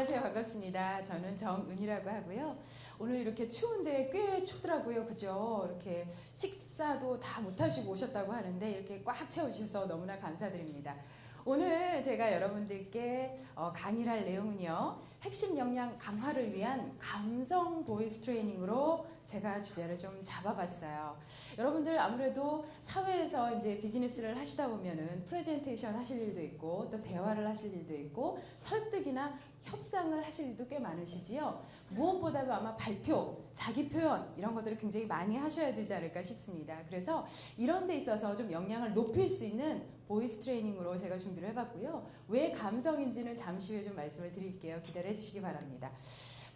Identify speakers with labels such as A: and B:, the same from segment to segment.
A: 안녕하세요. 반갑습니다. 저는 정은이라고 하고요. 오늘 이렇게 추운데 꽤 춥더라고요. 그죠? 이렇게 식사도 다 못하시고 오셨다고 하는데 이렇게 꽉 채워주셔서 너무나 감사드립니다. 오늘 제가 여러분들께 강의를 할 내용은요. 핵심 역량 강화를 위한 감성 보이스 트레이닝으로 제가 주제를 좀 잡아봤어요. 여러분들 아무래도 사회에서 이제 비즈니스를 하시다 보면은 프레젠테이션 하실 일도 있고 또 대화를 하실 일도 있고 설득이나 협상을 하실 일도 꽤 많으시지요. 무엇보다도 아마 발표, 자기 표현 이런 것들을 굉장히 많이 하셔야 되지 않을까 싶습니다. 그래서 이런 데 있어서 좀 역량을 높일 수 있는 보이스 트레이닝으로 제가 준비를 해봤고요. 왜 감성인지는 잠시 후에 좀 말씀을 드릴게요. 기다려 주시기 바랍니다.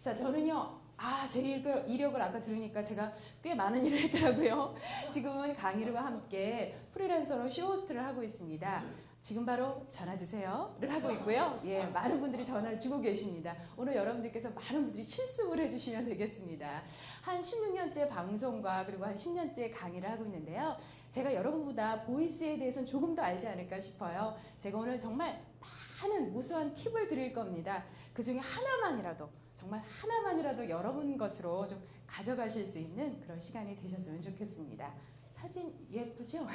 A: 자, 저는요. 제 이력을 아까 들으니까 제가 꽤 많은 일을 했더라고요. 지금은 강의와 함께 프리랜서로 쇼호스트를 하고 있습니다. 지금 바로 전화 주세요를 하고 있고요. 예, 많은 분들이 전화를 주고 계십니다. 오늘 여러분들께서 많은 분들이 실습을 해주시면 되겠습니다. 한 16년째 방송과 그리고 한 10년째 강의를 하고 있는데요. 제가 여러분보다 보이스에 대해서는 조금 더 알지 않을까 싶어요. 제가 오늘 정말 많은 무수한 팁을 드릴 겁니다. 그 중에 하나만이라도 정말 하나만이라도 여러분 것으로 좀 가져가실 수 있는 그런 시간이 되셨으면 좋겠습니다. 사진 예쁘죠?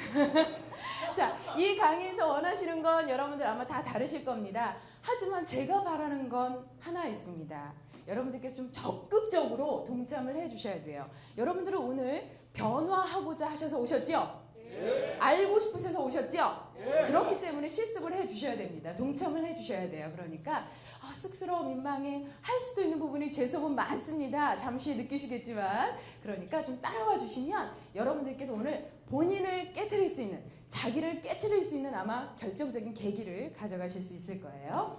A: 자, 이 강의에서 원하시는 건 여러분들 아마 다 다르실 겁니다. 하지만 제가 바라는 건 하나 있습니다. 여러분들께서 좀 적극적으로 동참을 해주셔야 돼요. 여러분들은 오늘 변화하고자 하셔서 오셨죠? 예. 알고 싶으셔서 오셨죠? 예. 그렇기 때문에 실습을 해주셔야 됩니다. 동참을 해주셔야 돼요. 그러니까 쑥스러워 민망해 할 수도 있는 부분이 제 수업은 많습니다. 잠시 느끼시겠지만 그러니까 좀 따라와 주시면 여러분들께서 오늘 본인을 깨트릴 수 있는 자기를 깨트릴 수 있는 아마 결정적인 계기를 가져가실 수 있을 거예요.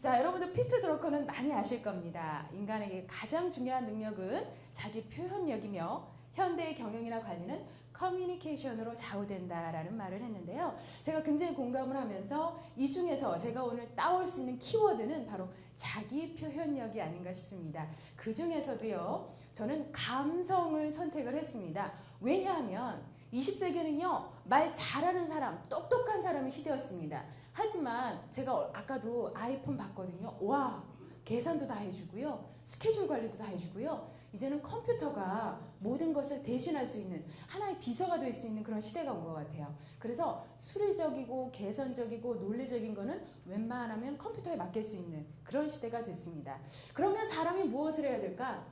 A: 자, 여러분들 피트 드러커는 많이 아실 겁니다. 인간에게 가장 중요한 능력은 자기 표현력이며 현대의 경영이나 관리는 커뮤니케이션으로 좌우된다라는 말을 했는데요. 제가 굉장히 공감을 하면서 이 중에서 제가 오늘 따올 수 있는 키워드는 바로 자기 표현력이 아닌가 싶습니다. 그 중에서도요. 저는 감성을 선택을 했습니다. 왜냐하면 20세기는요. 말 잘하는 사람, 똑똑한 사람의 시대였습니다. 하지만 제가 아까도 아이폰 봤거든요. 와, 계산도 다 해주고요. 스케줄 관리도 다 해주고요. 이제는 컴퓨터가 모든 것을 대신할 수 있는 하나의 비서가 될 수 있는 그런 시대가 온 것 같아요. 그래서 수리적이고 개선적이고 논리적인 거는 웬만하면 컴퓨터에 맡길 수 있는 그런 시대가 됐습니다. 그러면 사람이 무엇을 해야 될까?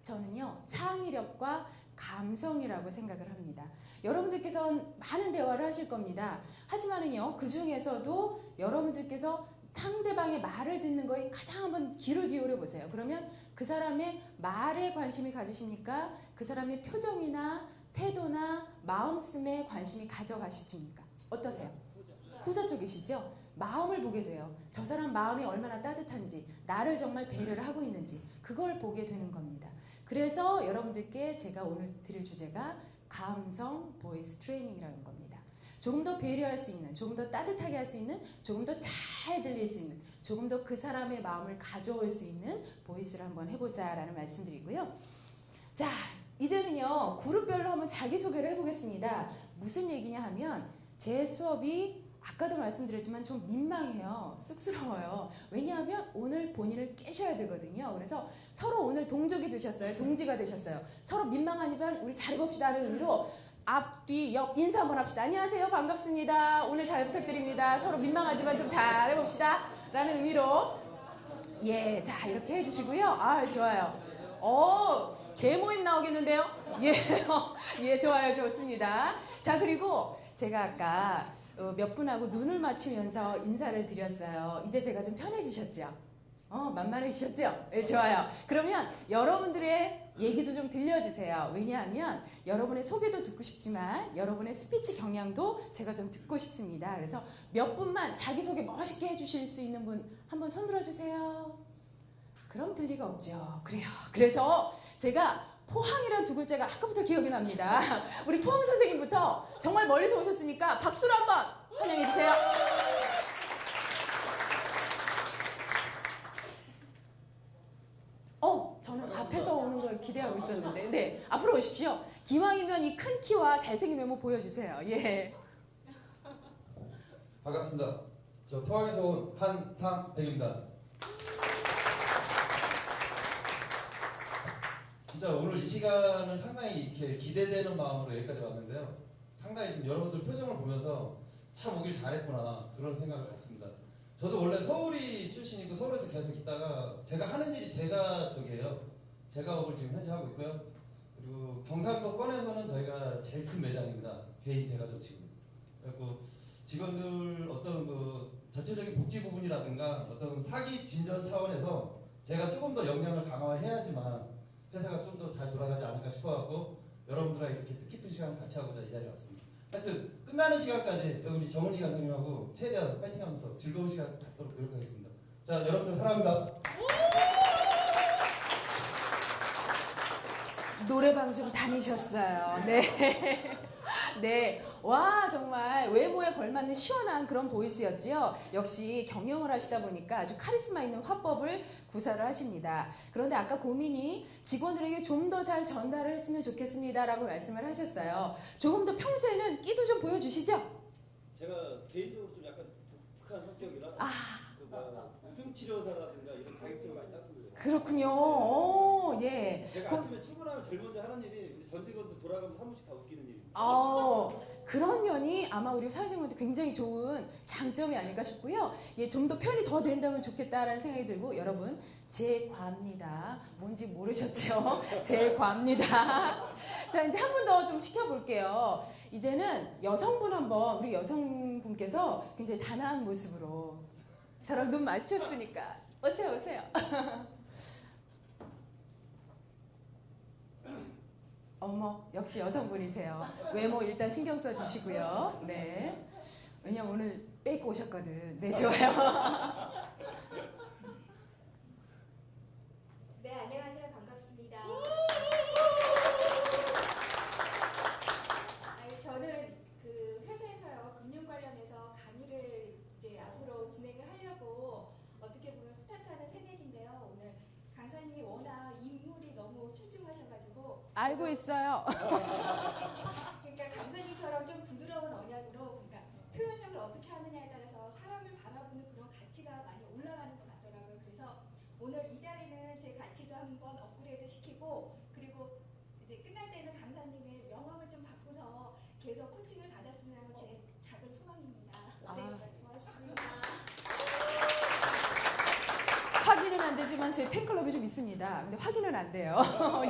A: 저는요. 창의력과 감성이라고 생각을 합니다. 여러분들께서는 많은 대화를 하실 겁니다. 하지만은요. 그 중에서도 여러분들께서 상대방의 말을 듣는 거에 가장 한번 귀를 기울여 보세요. 그러면 그 사람의 말에 관심이 가지십니까? 그 사람의 표정이나 태도나 마음씀에 관심이 가져가시십니까? 어떠세요? 후자 쪽이시죠? 마음을 보게 돼요. 저 사람 마음이 얼마나 따뜻한지, 나를 정말 배려를 하고 있는지 그걸 보게 되는 겁니다. 그래서 여러분들께 제가 오늘 드릴 주제가 감성 보이스 트레이닝이라는 겁니다. 조금 더 배려할 수 있는, 조금 더 따뜻하게 할 수 있는, 조금 더 잘 들릴 수 있는, 조금 더 그 사람의 마음을 가져올 수 있는 보이스를 한번 해보자라는 말씀드리고요. 자, 이제는요. 그룹별로 한번 자기소개를 해보겠습니다. 무슨 얘기냐 하면 제 수업이 아까도 말씀드렸지만 좀 민망해요. 쑥스러워요. 왜냐하면 오늘 본인을 깨셔야 되거든요. 그래서 서로 오늘 동족이 되셨어요. 동지가 되셨어요. 서로 민망하니까 우리 잘해봅시다 하는 의미로 앞, 뒤, 옆 인사 한번 합시다. 안녕하세요. 반갑습니다. 오늘 잘 부탁드립니다. 서로 민망하지만 좀 잘해봅시다. 라는 의미로 예, 자 이렇게 해주시고요. 좋아요. 개모임 나오겠는데요? 예, 예, 좋아요. 좋습니다. 자, 그리고 제가 아까 몇 분하고 눈을 맞추면서 인사를 드렸어요. 이제 제가 좀 편해지셨죠? 만만해지셨죠? 네, 좋아요. 그러면 여러분들의 얘기도 좀 들려주세요. 왜냐하면 여러분의 소개도 듣고 싶지만 여러분의 스피치 경향도 제가 좀 듣고 싶습니다. 그래서 몇 분만 자기소개 멋있게 해주실 수 있는 분 한번 손 들어주세요. 그럼 들 리가 없죠. 그래요. 그래서 제가 포항이란 두 글자가 아까부터 기억이 납니다. 우리 포항 선생님부터 정말 멀리서 오셨으니까 박수로 한번 환영해주세요. 저는 앞에서 오는 걸 기대하고 있었는데 네, 앞으로 오십시오. 기왕이면 이 큰 키와 잘생긴 외모 보여주세요. 예.
B: 반갑습니다. 저 포항에서 온 한상백입니다. 진짜 오늘 이 시간은 상당히 이렇게 기대되는 마음으로 여기까지 왔는데요. 상당히 지금 여러분들 표정을 보면서 참 오길 잘했구나 그런 생각을 갖습니다. 저도 원래 서울이 출신이고 서울에서 계속 있다가 제가 하는 일이 제가 제가업을 지금 현재 하고 있고요. 그리고 경상도 건에서는 저희가 제일 큰 매장입니다. 개인 제과점치고. 그리고 직원들 어떤 그 전체적인 복지 부분이라든가 어떤 사기 진전 차원에서 제가 조금 더 역량을 강화해야지만 회사가 좀 더 잘 돌아가지 않을까 싶어갖고 여러분들과 이렇게 뜻깊은 시간을 같이 하고자 이 자리에 왔습니다. 하여튼 끝나는 시간까지 우리 정은희 간사님하고 최대한 파이팅하면서 즐거운 시간 갖도록 노력하겠습니다. 자, 여러분들 사랑합니다.
A: 노래방 좀 다니셨어요. 네. 네. 와, 정말 외모에 걸맞는 시원한 그런 보이스였지요. 역시 경영을 하시다 보니까 아주 카리스마 있는 화법을 구사를 하십니다. 그런데 아까 고민이 직원들에게 좀 더 잘 전달을 했으면 좋겠습니다라고 말씀을 하셨어요. 조금 더 평소에는 끼도 좀 보여주시죠?
C: 제가 개인적으로 좀 약간 독특한 성격이라 웃음 치료사라든가 이런 자격증을 많이 땄습니다.
A: 그렇군요. 오, 예.
C: 제가 아침에 출근하면 제일 먼저 하는 일이 우리 전 직원들 돌아가면서 한 번씩 다 웃기는 일입니다.
A: 그런 면이 아마 우리 사회생활한테 굉장히 좋은 장점이 아닐까 싶고요. 예, 좀 더 편이 더 된다면 좋겠다라는 생각이 들고 여러분 제과입니다. 뭔지 모르셨죠? 제과입니다. 자, 이제 한 번 더 좀 시켜볼게요. 이제는 여성분 한번 우리 여성분께서 굉장히 단아한 모습으로 저랑 눈 마주쳤으니까 오세요, 오세요. 어머, 역시 여성분이세요. 외모 일단 신경 써주시고요. 네. 왜냐면 오늘 빼입고 오셨거든. 네, 좋아요.
D: 네, 안녕하세요. 반갑습니다. 저는 그 회사에서요, 금융 관련해서 강의를 이제 앞으로 진행을 하려고 어떻게 보면 스타트하는 새내기인데요. 오늘 강사님이 워낙 인물이 너무 출중하셔가지고
A: 알고 있어요.
D: 그러니까 강사님처럼 좀 부드러운 언약으로 그러니까 표현력을 어떻게 하느냐에 따라서 사람을 바라보는 그런 가치가 많이 올라가는 것 같더라고요. 그래서 오늘 이 자리는 제 가치도 한번 업그레이드 시키고 그리고 이제 끝날 때는 강사님의 명함을 좀 받고서 계속 코칭을 받았으면 제 작은 소망입니다. 네, 고맙습니다.
A: 확인은 안 되지만 제 팬클럽이 좀 있습니다. 근데 확인은 안 돼요.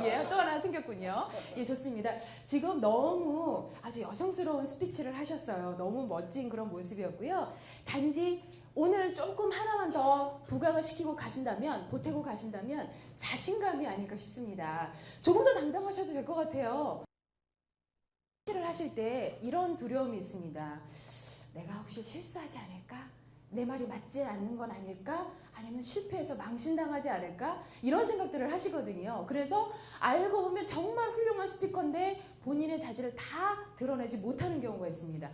A: 예, 또 하나 생겼군요. 예, 좋습니다. 지금 너무 아주 여성스러운 스피치를 하셨어요. 너무 멋진 그런 모습이었고요. 단지 오늘 조금 하나만 더 부각을 시키고 가신다면, 보태고 가신다면 자신감이 아닐까 싶습니다. 조금 더 당당하셔도 될 것 같아요. 스피치를 하실 때 이런 두려움이 있습니다. 내가 혹시 실수하지 않을까? 내 말이 맞지 않는 건 아닐까? 아니면 실패해서 망신당하지 않을까? 이런 생각들을 하시거든요. 그래서 알고 보면 정말 훌륭한 스피커인데 본인의 자질을 다 드러내지 못하는 경우가 있습니다.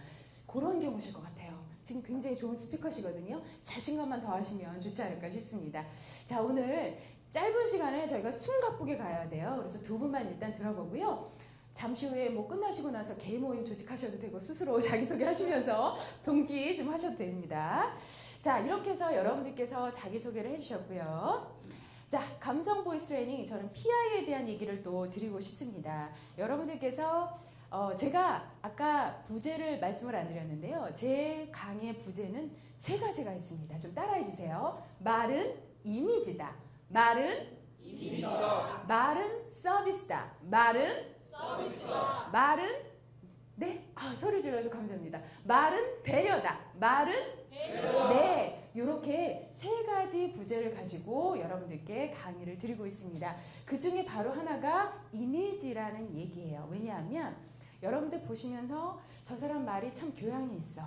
A: 그런 경우실 것 같아요. 지금 굉장히 좋은 스피커시거든요. 자신감만 더하시면 좋지 않을까 싶습니다. 자, 오늘 짧은 시간에 저희가 숨가쁘게 가야 돼요. 그래서 두 분만 일단 들어보고요. 잠시 후에 뭐 끝나시고 나서 개인 모임 조직하셔도 되고 스스로 자기소개 하시면서 동지 좀 하셔도 됩니다. 자, 이렇게 해서 여러분들께서 자기소개를 해주셨고요. 자, 감성 보이스 트레이닝, 저는 PI에 대한 얘기를 또 드리고 싶습니다. 여러분들께서 제가 아까 부제를 말씀을 안 드렸는데요. 제 강의 부제는 3가지가 있습니다. 좀 따라해 주세요. 말은 이미지다. 말은 이미지다. 말은 서비스다. 말은 서비스다. 말은 네, 소리 질러서 감사합니다. 말은 배려다. 말은 배려다. 네, 이렇게 3가지 부제를 가지고 여러분들께 강의를 드리고 있습니다. 그 중에 바로 하나가 이미지라는 얘기예요. 왜냐하면 여러분들 보시면서 저 사람 말이 참 교양이 있어.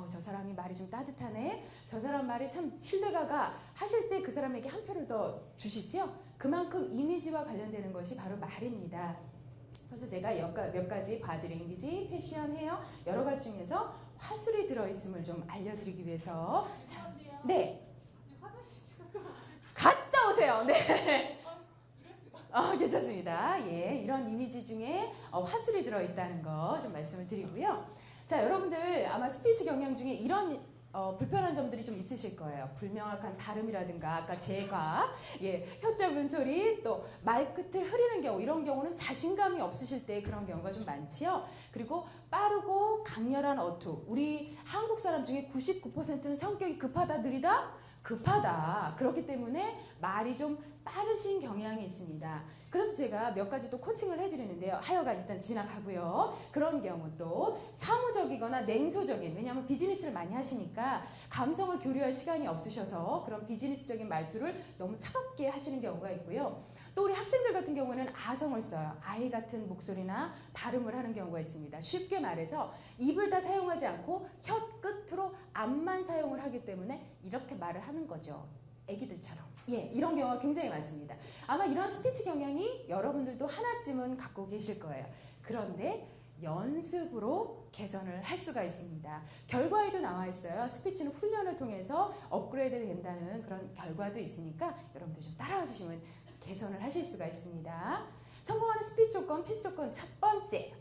A: 저 사람이 말이 좀 따뜻하네. 저 사람 말이 참 신뢰가 가. 하실 때 그 사람에게 한 표를 더 주시죠. 그만큼 이미지와 관련되는 것이 바로 말입니다. 그래서 제가 몇 가지 바디 랭귀지, 패션, 헤어 여러 가지 중에서 화술이 들어있음을 좀 알려드리기 위해서 네, 갔다 오세요. 네. 괜찮습니다. 예, 이런 이미지 중에 화술이 들어있다는 거 좀 말씀을 드리고요. 자, 여러분들 아마 스피치 경향 중에 이런 불편한 점들이 좀 있으실 거예요. 불명확한 발음이라든가 아까 제가 혀 짧은 소리 또 말끝을 흐리는 경우 이런 경우는 자신감이 없으실 때 그런 경우가 좀 많지요. 그리고 빠르고 강렬한 어투. 우리 한국 사람 중에 99%는 성격이 급하다 느리다? 급하다. 그렇기 때문에 말이 좀 빠르신 경향이 있습니다. 그래서 제가 몇 가지 또 코칭을 해드리는데요. 하여간 일단 지나가고요. 그런 경우 또 사무적이거나 냉소적인, 왜냐하면 비즈니스를 많이 하시니까 감성을 교류할 시간이 없으셔서 그런 비즈니스적인 말투를 너무 차갑게 하시는 경우가 있고요. 또 우리 학생들 같은 경우는 아성을 써요. 아이 같은 목소리나 발음을 하는 경우가 있습니다. 쉽게 말해서 입을 다 사용하지 않고 혀 끝으로 앞만 사용을 하기 때문에 이렇게 말을 하는 거죠. 애기들처럼. 이런 경우가 굉장히 많습니다. 아마 이런 스피치 경향이 여러분들도 하나쯤은 갖고 계실 거예요. 그런데 연습으로 개선을 할 수가 있습니다. 결과에도 나와 있어요. 스피치는 훈련을 통해서 업그레이드 된다는 그런 결과도 있으니까 여러분들 좀 따라와 주시면 개선을 하실 수가 있습니다. 성공하는 스피치 조건, 필수 조건 첫 번째.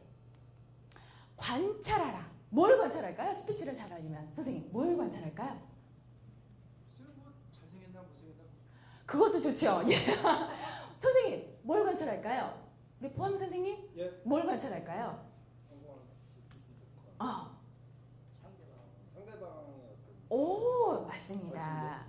A: 관찰하라. 뭘 관찰할까요? 스피치를 잘 하려면. 선생님, 뭘 관찰할까요?
C: 잘생겼나 못생겼나?
A: 그것도 좋죠. 선생님, 뭘 관찰할까요? 우리 포함 선생님? 뭘 관찰할까요?
C: 상대방의
A: 오, 맞습니다.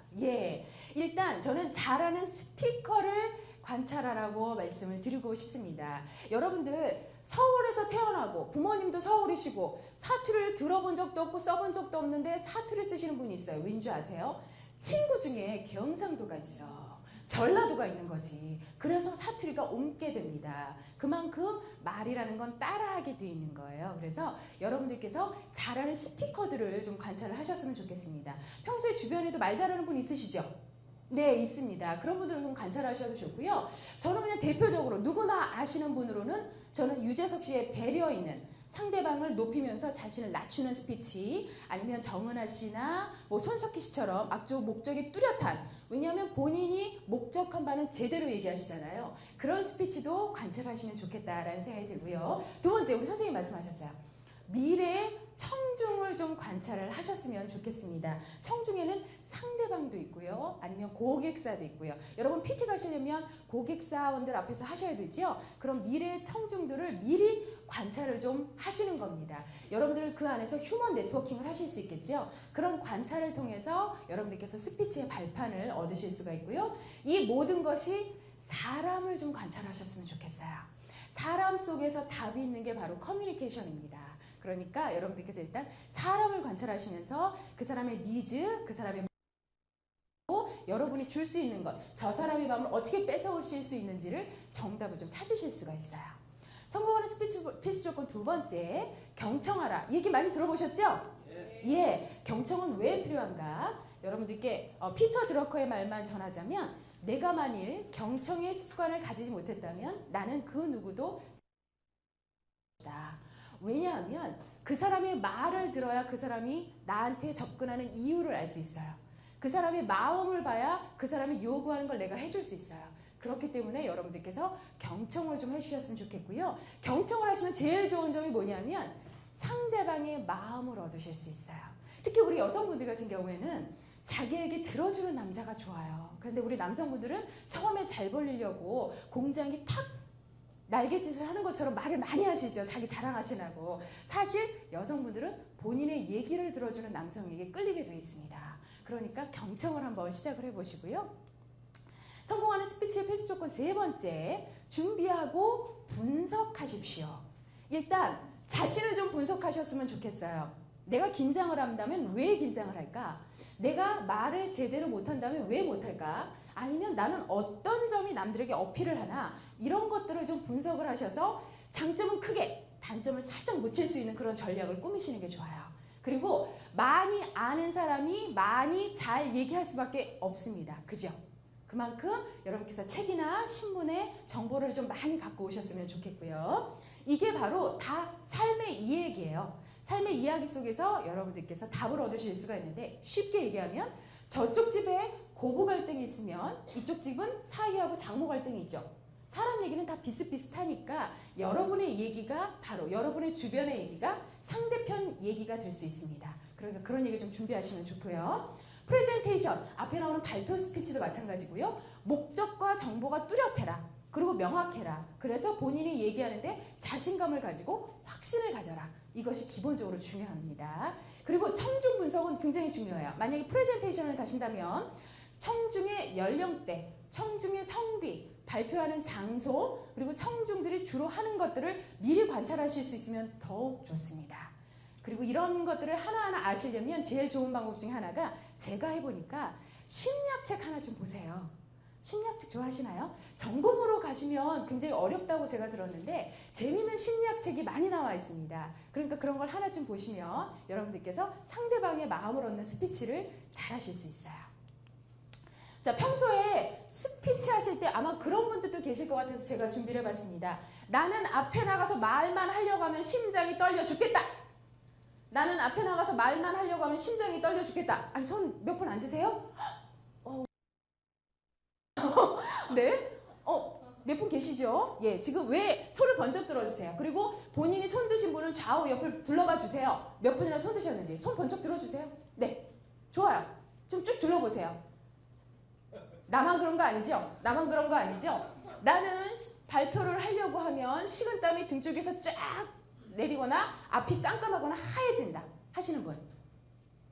A: 일단 저는 잘하는 스피커를 관찰하라고 말씀을 드리고 싶습니다. 여러분들 서울에서 태어나고 부모님도 서울이시고 사투리를 들어본 적도 없고 써본 적도 없는데 사투리 쓰시는 분이 있어요. 왠 줄 아세요? 친구 중에 경상도가 있어. 전라도가 있는 거지. 그래서 사투리가 옮게 됩니다. 그만큼 말이라는 건 따라하게 돼 있는 거예요. 그래서 여러분들께서 잘하는 스피커들을 좀 관찰을 하셨으면 좋겠습니다. 평소에 주변에도 말 잘하는 분 있으시죠? 네, 있습니다. 그런 분들은 좀 관찰하셔도 좋고요. 저는 그냥 대표적으로 누구나 아시는 분으로는 저는 유재석 씨의 배려 있는 상대방을 높이면서 자신을 낮추는 스피치, 아니면 정은하 씨나 뭐 손석희 씨처럼 악조 목적이 뚜렷한, 왜냐하면 본인이 목적한 바는 제대로 얘기하시잖아요. 그런 스피치도 관찰하시면 좋겠다라는 생각이 들고요. 두 번째, 우리 선생님 말씀하셨어요. 미래의 청중을 좀 관찰을 하셨으면 좋겠습니다. 청중에는 상대방도 있고요. 아니면 고객사도 있고요. 여러분 PT 가시려면 고객사원들 앞에서 하셔야 되죠. 그럼 미래의 청중들을 미리 관찰을 좀 하시는 겁니다. 여러분들 그 안에서 휴먼 네트워킹을 하실 수 있겠죠. 그런 관찰을 통해서 여러분들께서 스피치의 발판을 얻으실 수가 있고요. 이 모든 것이 사람을 좀 관찰하셨으면 좋겠어요. 사람 속에서 답이 있는 게 바로 커뮤니케이션입니다. 그러니까 여러분들께서 일단 사람을 관찰하시면서 그 사람의 니즈, 그 사람의 여러분이 줄 수 있는 것, 저 사람의 마음을 어떻게 뺏어오실 수 있는지를 정답을 좀 찾으실 수가 있어요. 성공하는 스피치 필수 조건 두 번째, 경청하라. 얘기 많이 들어보셨죠? 경청은 왜 필요한가? 여러분들께 피터 드러커의 말만 전하자면, 내가 만일 경청의 습관을 가지지 못했다면 나는 그 누구도 왜냐하면 그 사람의 말을 들어야 그 사람이 나한테 접근하는 이유를 알 수 있어요. 그 사람의 마음을 봐야 그 사람이 요구하는 걸 내가 해줄 수 있어요. 그렇기 때문에 여러분들께서 경청을 좀 해주셨으면 좋겠고요. 경청을 하시면 제일 좋은 점이 뭐냐면 상대방의 마음을 얻으실 수 있어요. 특히 우리 여성분들 같은 경우에는 자기에게 들어주는 남자가 좋아요. 그런데 우리 남성분들은 처음에 잘 벌리려고 공장이 탁 날갯짓을 하는 것처럼 말을 많이 하시죠. 자기 자랑하시라고. 사실 여성분들은 본인의 얘기를 들어주는 남성에게 끌리게 되어 있습니다. 그러니까 경청을 한번 시작을 해보시고요. 성공하는 스피치의 필수 조건 세 번째, 준비하고 분석하십시오. 일단 자신을 좀 분석하셨으면 좋겠어요. 내가 긴장을 한다면 왜 긴장을 할까? 내가 말을 제대로 못한다면 왜 못할까? 아니면 나는 어떤 점이 남들에게 어필을 하나? 이런 것들을 좀 분석을 하셔서 장점은 크게, 단점을 살짝 묻힐 수 있는 그런 전략을 꾸미시는 게 좋아요. 그리고 많이 아는 사람이 많이 잘 얘기할 수밖에 없습니다. 그죠? 그만큼 여러분께서 책이나 신문에 정보를 좀 많이 갖고 오셨으면 좋겠고요. 이게 바로 다 삶의 이야기예요. 삶의 이야기 속에서 여러분들께서 답을 얻으실 수가 있는데, 쉽게 얘기하면 저쪽 집에 고부 갈등이 있으면 이쪽 집은 사위하고 장모 갈등이 있죠. 사람 얘기는 다 비슷비슷하니까 여러분의 얘기가 바로 여러분의 주변의 얘기가 상대편 얘기가 될 수 있습니다. 그러니까 그런 얘기 좀 준비하시면 좋고요. 프레젠테이션, 앞에 나오는 발표 스피치도 마찬가지고요. 목적과 정보가 뚜렷해라. 그리고 명확해라. 그래서 본인이 얘기하는데 자신감을 가지고 확신을 가져라. 이것이 기본적으로 중요합니다. 그리고 청중 분석은 굉장히 중요해요. 만약에 프레젠테이션을 가신다면 청중의 연령대, 청중의 성비, 발표하는 장소, 그리고 청중들이 주로 하는 것들을 미리 관찰하실 수 있으면 더욱 좋습니다. 그리고 이런 것들을 하나하나 아시려면 제일 좋은 방법 중에 하나가 제가 해보니까 심리학책 하나 좀 보세요. 심리학책 좋아하시나요? 전공으로 가시면 굉장히 어렵다고 제가 들었는데 재미있는 심리학책이 많이 나와 있습니다. 그러니까 그런 걸 하나쯤 보시면 여러분들께서 상대방의 마음을 얻는 스피치를 잘 하실 수 있어요. 자, 평소에 스피치 하실 때 아마 그런 분들도 계실 것 같아서 제가 준비를 해봤습니다. 나는 앞에 나가서 말만 하려고 하면 심장이 떨려 죽겠다. 나는 앞에 나가서 말만 하려고 하면 심장이 떨려 죽겠다. 아니, 손 몇 분 안 드세요? 네? 몇 분 계시죠? 예, 지금 왜 손을 번쩍 들어주세요. 그리고 본인이 손 드신 분은 좌우 옆을 둘러봐 주세요. 몇 분이나 손 드셨는지 손 번쩍 들어주세요. 네, 좋아요. 좀 쭉 둘러보세요. 나만 그런 거 아니죠? 나만 그런 거 아니죠? 나는 발표를 하려고 하면 식은땀이 등 쪽에서 쫙 내리거나 앞이 깜깜하거나 하얘진다 하시는 분.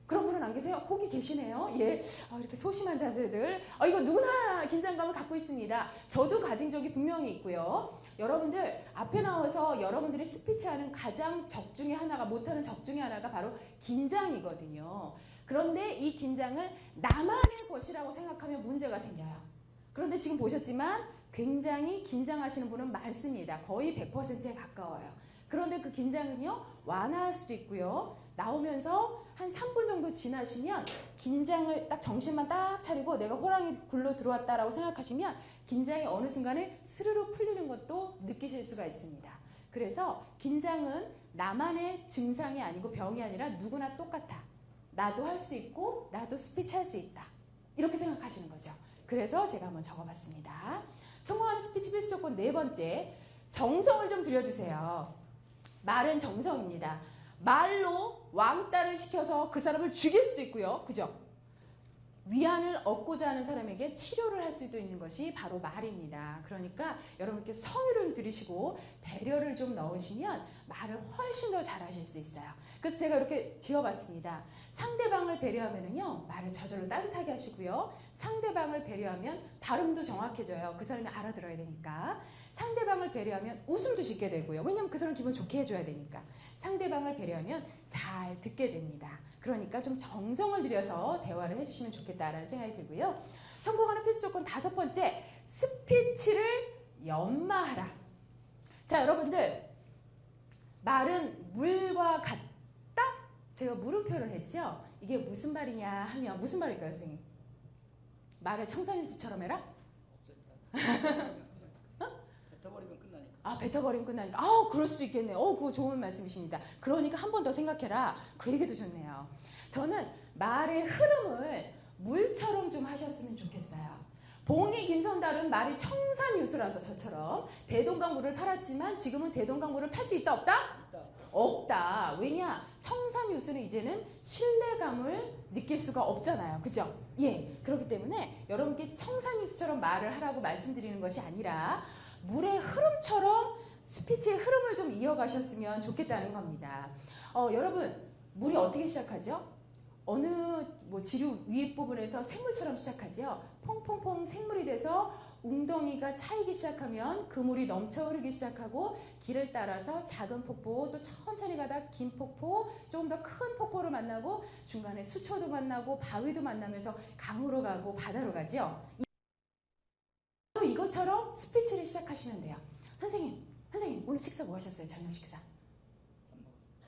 A: 그런 분은 안 계세요? 거기 계시네요. 예, 이렇게 소심한 자세들. 이거 누구나 긴장감을 갖고 있습니다. 저도 가진 적이 분명히 있고요. 여러분들 앞에 나와서 여러분들이 스피치하는 가장 적 중에 하나가 못하는 적 중에 하나가 바로 긴장이거든요. 그런데 이 긴장을 나만의 것이라고 생각하면 문제가 생겨요. 그런데 지금 보셨지만 굉장히 긴장하시는 분은 많습니다. 거의 100%에 가까워요. 그런데 그 긴장은요, 완화할 수도 있고요. 나오면서 한 3분 정도 지나시면 긴장을 딱 정신만 딱 차리고 내가 호랑이 굴로 들어왔다라고 생각하시면 긴장이 어느 순간에 스르르 풀리는 것도 느끼실 수가 있습니다. 그래서 긴장은 나만의 증상이 아니고 병이 아니라 누구나 똑같아. 나도 할 수 있고 나도 스피치 할 수 있다. 이렇게 생각하시는 거죠. 그래서 제가 한번 적어봤습니다. 성공하는 스피치 필수 조건 4번째, 정성을 좀 들여주세요. 말은 정성입니다. 말로 왕따를 시켜서 그 사람을 죽일 수도 있고요. 그죠? 위안을 얻고자 하는 사람에게 치료를 할 수도 있는 것이 바로 말입니다. 그러니까 여러분께 성의를 들이시고 배려를 좀 넣으시면 말을 훨씬 더 잘하실 수 있어요. 그래서 제가 이렇게 지어봤습니다. 상대방을 배려하면은요, 말을 저절로 따뜻하게 하시고요. 상대방을 배려하면 발음도 정확해져요. 그 사람이 알아들어야 되니까. 상대방을 배려하면 웃음도 짓게 되고요. 왜냐하면 그 사람 기분 좋게 해줘야 되니까. 상대방을 배려하면 잘 듣게 됩니다. 그러니까 좀 정성을 들여서 대화를 해주시면 좋겠다라는 생각이 들고요. 성공하는 필수 조건 5번째, 스피치를 연마하라. 자, 여러분들, 말은 물과 같다? 제가 물음표를 했죠? 이게 무슨 말이냐 하면 무슨 말일까요, 선생님? 말을 청산유수처럼 해라?
C: 뱉어버리면 끝나니까.
A: 뱉어버리면 끝나니까. 그럴 수도 있겠네요. 그거 좋은 말씀이십니다. 그러니까 한 번 더 생각해라. 그 얘기도 좋네요. 저는 말의 흐름을 물처럼 좀 하셨으면 좋겠어요. 봉이 김선달은 말이 청산유수라서 저처럼 대동강물을 팔았지만 지금은 대동강물을 팔 수 있다 없다?
C: 있다.
A: 없다. 왜냐? 청산유수는 이제는 신뢰감을 느낄 수가 없잖아요. 그죠? 예. 그렇기 때문에 여러분께 청산유수처럼 말을 하라고 말씀드리는 것이 아니라 물의 흐름처럼 스피치의 흐름을 좀 이어가셨으면 좋겠다는 겁니다. 여러분, 물이 어떻게 시작하죠? 어느 지류 위 부분에서 샘물처럼 시작하죠. 퐁퐁퐁 생물이 돼서 웅덩이가 차이기 시작하면 그 물이 넘쳐 흐르기 시작하고 길을 따라서 작은 폭포, 또 천천히 가다 긴 폭포, 조금 더 큰 폭포를 만나고 중간에 수초도 만나고 바위도 만나면서 강으로 가고 바다로 가죠. 이것처럼 스피치를 시작하시면 돼요. 선생님 오늘 식사 뭐 하셨어요? 저녁 식사?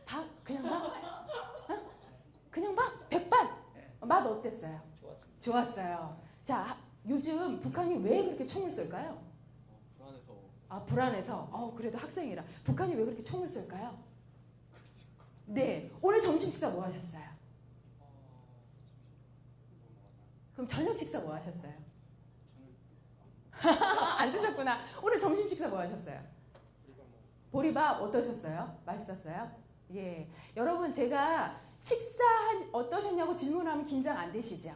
A: 밥? 그냥 밥? 그냥 밥? 백반? 맛 어땠어요?
C: 좋았습니다.
A: 좋았어요. 자, 요즘 북한이 왜 그렇게 총을 쏠까요?
E: 불안해서.
A: 불안해서. 그래도 학생이라. 북한이 왜 그렇게 총을 쏠까요? 네. 오늘 점심 식사 뭐 하셨어요? 그럼 저녁 식사 뭐 하셨어요? 안 드셨구나. 오늘 점심 식사 뭐 하셨어요? 보리밥 어떠셨어요? 맛있었어요? 예. 여러분, 제가 식사 어떠셨냐고 질문하면 긴장 안 되시죠?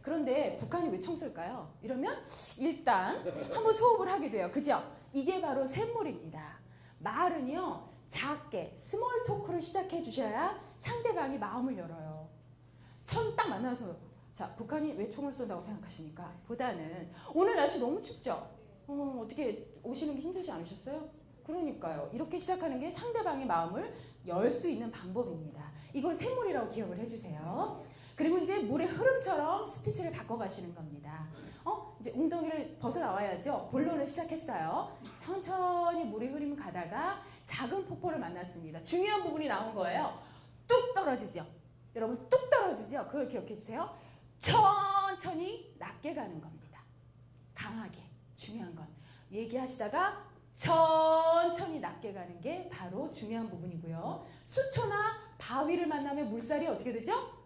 A: 그런데 북한이 왜 총 쏠까요? 이러면 일단 한번 소흡을 하게 돼요. 그죠? 이게 바로 샘물입니다. 말은요, 작게 스몰 토크를 시작해 주셔야 상대방이 마음을 열어요. 처음 딱 만나서 자, 북한이 왜 총을 쏜다고 생각하십니까? 보다는 오늘 날씨 너무 춥죠? 어떻게 오시는 게 힘들지 않으셨어요? 그러니까요. 이렇게 시작하는 게 상대방의 마음을 열 수 있는 방법입니다. 이걸 샘물이라고 기억을 해주세요. 그리고 이제 물의 흐름처럼 스피치를 바꿔가시는 겁니다. 이제 웅덩이를 벗어나와야죠. 본론을 시작했어요. 천천히 물의 흐름 가다가 작은 폭포를 만났습니다. 중요한 부분이 나온 거예요. 뚝 떨어지죠. 여러분 뚝 떨어지죠. 그걸 기억해 주세요. 천천히 낮게 가는 겁니다. 강하게. 중요한 건 얘기하시다가 천천히 낮게 가는 게 바로 중요한 부분이고요. 수초나 바위를 만나면 물살이 어떻게 되죠?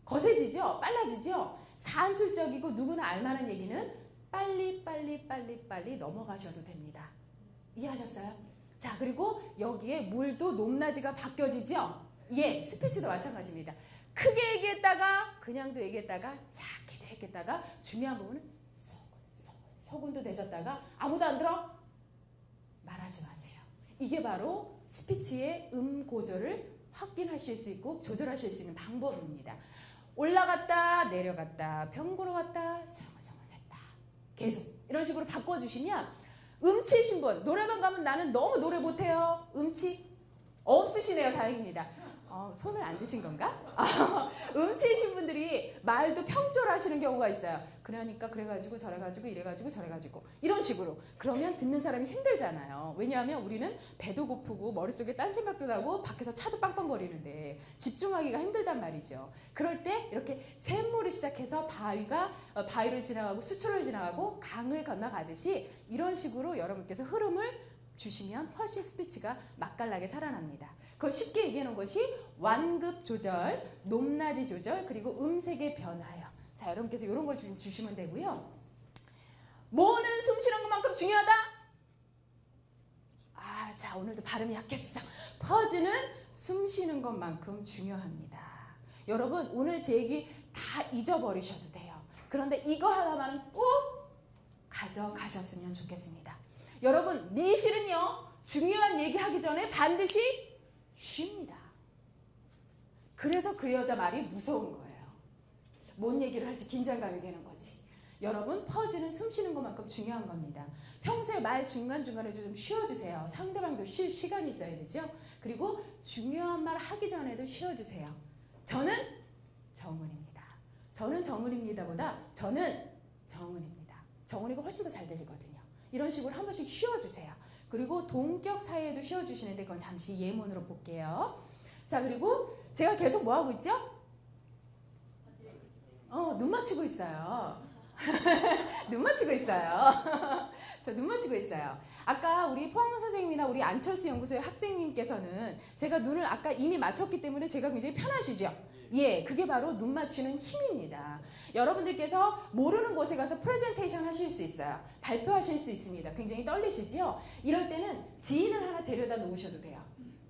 A: 거세지죠? 빨라지죠? 산술적이고 누구나 알만한 얘기는 빨리 넘어가셔도 됩니다. 이해하셨어요? 자, 그리고 여기에 물도 높낮이가 바뀌어지죠? 예, 스피치도 마찬가지입니다. 크게 얘기했다가 그냥도 얘기했다가 작게도 얘기했다가 중요한 부분은 서군도 되셨다가 아무도 안 들어? 말하지 마세요. 이게 바로 스피치의 고조를 확인하실 수 있고 조절하실 수 있는 방법입니다. 올라갔다 내려갔다 병고로 갔다 소용했다 계속 이런 식으로 바꿔주시면 음치신 분 노래방 가면 나는 너무 노래 못해요. 음치 없으시네요. 다행입니다. 손을 안 드신 건가? 음치이신 분들이 말도 평조하시는 경우가 있어요. 그러니까 그래가지고 저래가지고 이래가지고 저래가지고 이런 식으로 그러면 듣는 사람이 힘들잖아요. 왜냐하면 우리는 배도 고프고 머릿속에 딴 생각도 나고 밖에서 차도 빵빵거리는데 집중하기가 힘들단 말이죠. 그럴 때 이렇게 샘물을 시작해서 바위를 지나가고 수초를 지나가고 강을 건너가듯이 이런 식으로 여러분께서 흐름을 주시면 훨씬 스피치가 맛깔나게 살아납니다. 그걸 쉽게 얘기해 놓은 것이 완급 조절, 높낮이 조절, 그리고 음색의 변화예요. 자, 여러분께서 이런 걸 주시면 되고요. 뭐는 숨 쉬는 것만큼 중요하다? 자, 오늘도 발음이 약했어. 퍼즈는 숨 쉬는 것만큼 중요합니다. 여러분, 오늘 제 얘기 다 잊어버리셔도 돼요. 그런데 이거 하나만은 꼭 가져가셨으면 좋겠습니다. 여러분, 미실은요, 중요한 얘기하기 전에 반드시 쉽니다. 그래서 그 여자 말이 무서운 거예요. 뭔 얘기를 할지 긴장감이 되는 거지. 여러분, 퍼즈는 숨 쉬는 것만큼 중요한 겁니다. 평소에 말 중간중간에 좀 쉬어주세요. 상대방도 쉴 시간이 있어야 되죠. 그리고 중요한 말 하기 전에도 쉬어주세요. 저는 정은입니다. 저는 정은입니다 보다 저는 정은입니다. 정은이가 훨씬 더 잘 들리거든요. 이런 식으로 한 번씩 쉬어주세요. 그리고 동격 사이에도 쉬어주시는데 그건 잠시 예문으로 볼게요. 자, 그리고 제가 계속 뭐 하고 있죠? 눈 맞추고 있어요. 눈 맞추고 있어요. 저 눈 맞추고 있어요. 아까 우리 포항 선생님이나 우리 안철수 연구소의 학생님께서는 제가 눈을 아까 이미 맞췄기 때문에 제가 굉장히 편하시죠? 예, 그게 바로 눈 맞추는 힘입니다. 여러분들께서 모르는 곳에 가서 프레젠테이션 하실 수 있어요. 발표하실 수 있습니다. 굉장히 떨리시죠? 이럴 때는 지인을 하나 데려다 놓으셔도 돼요.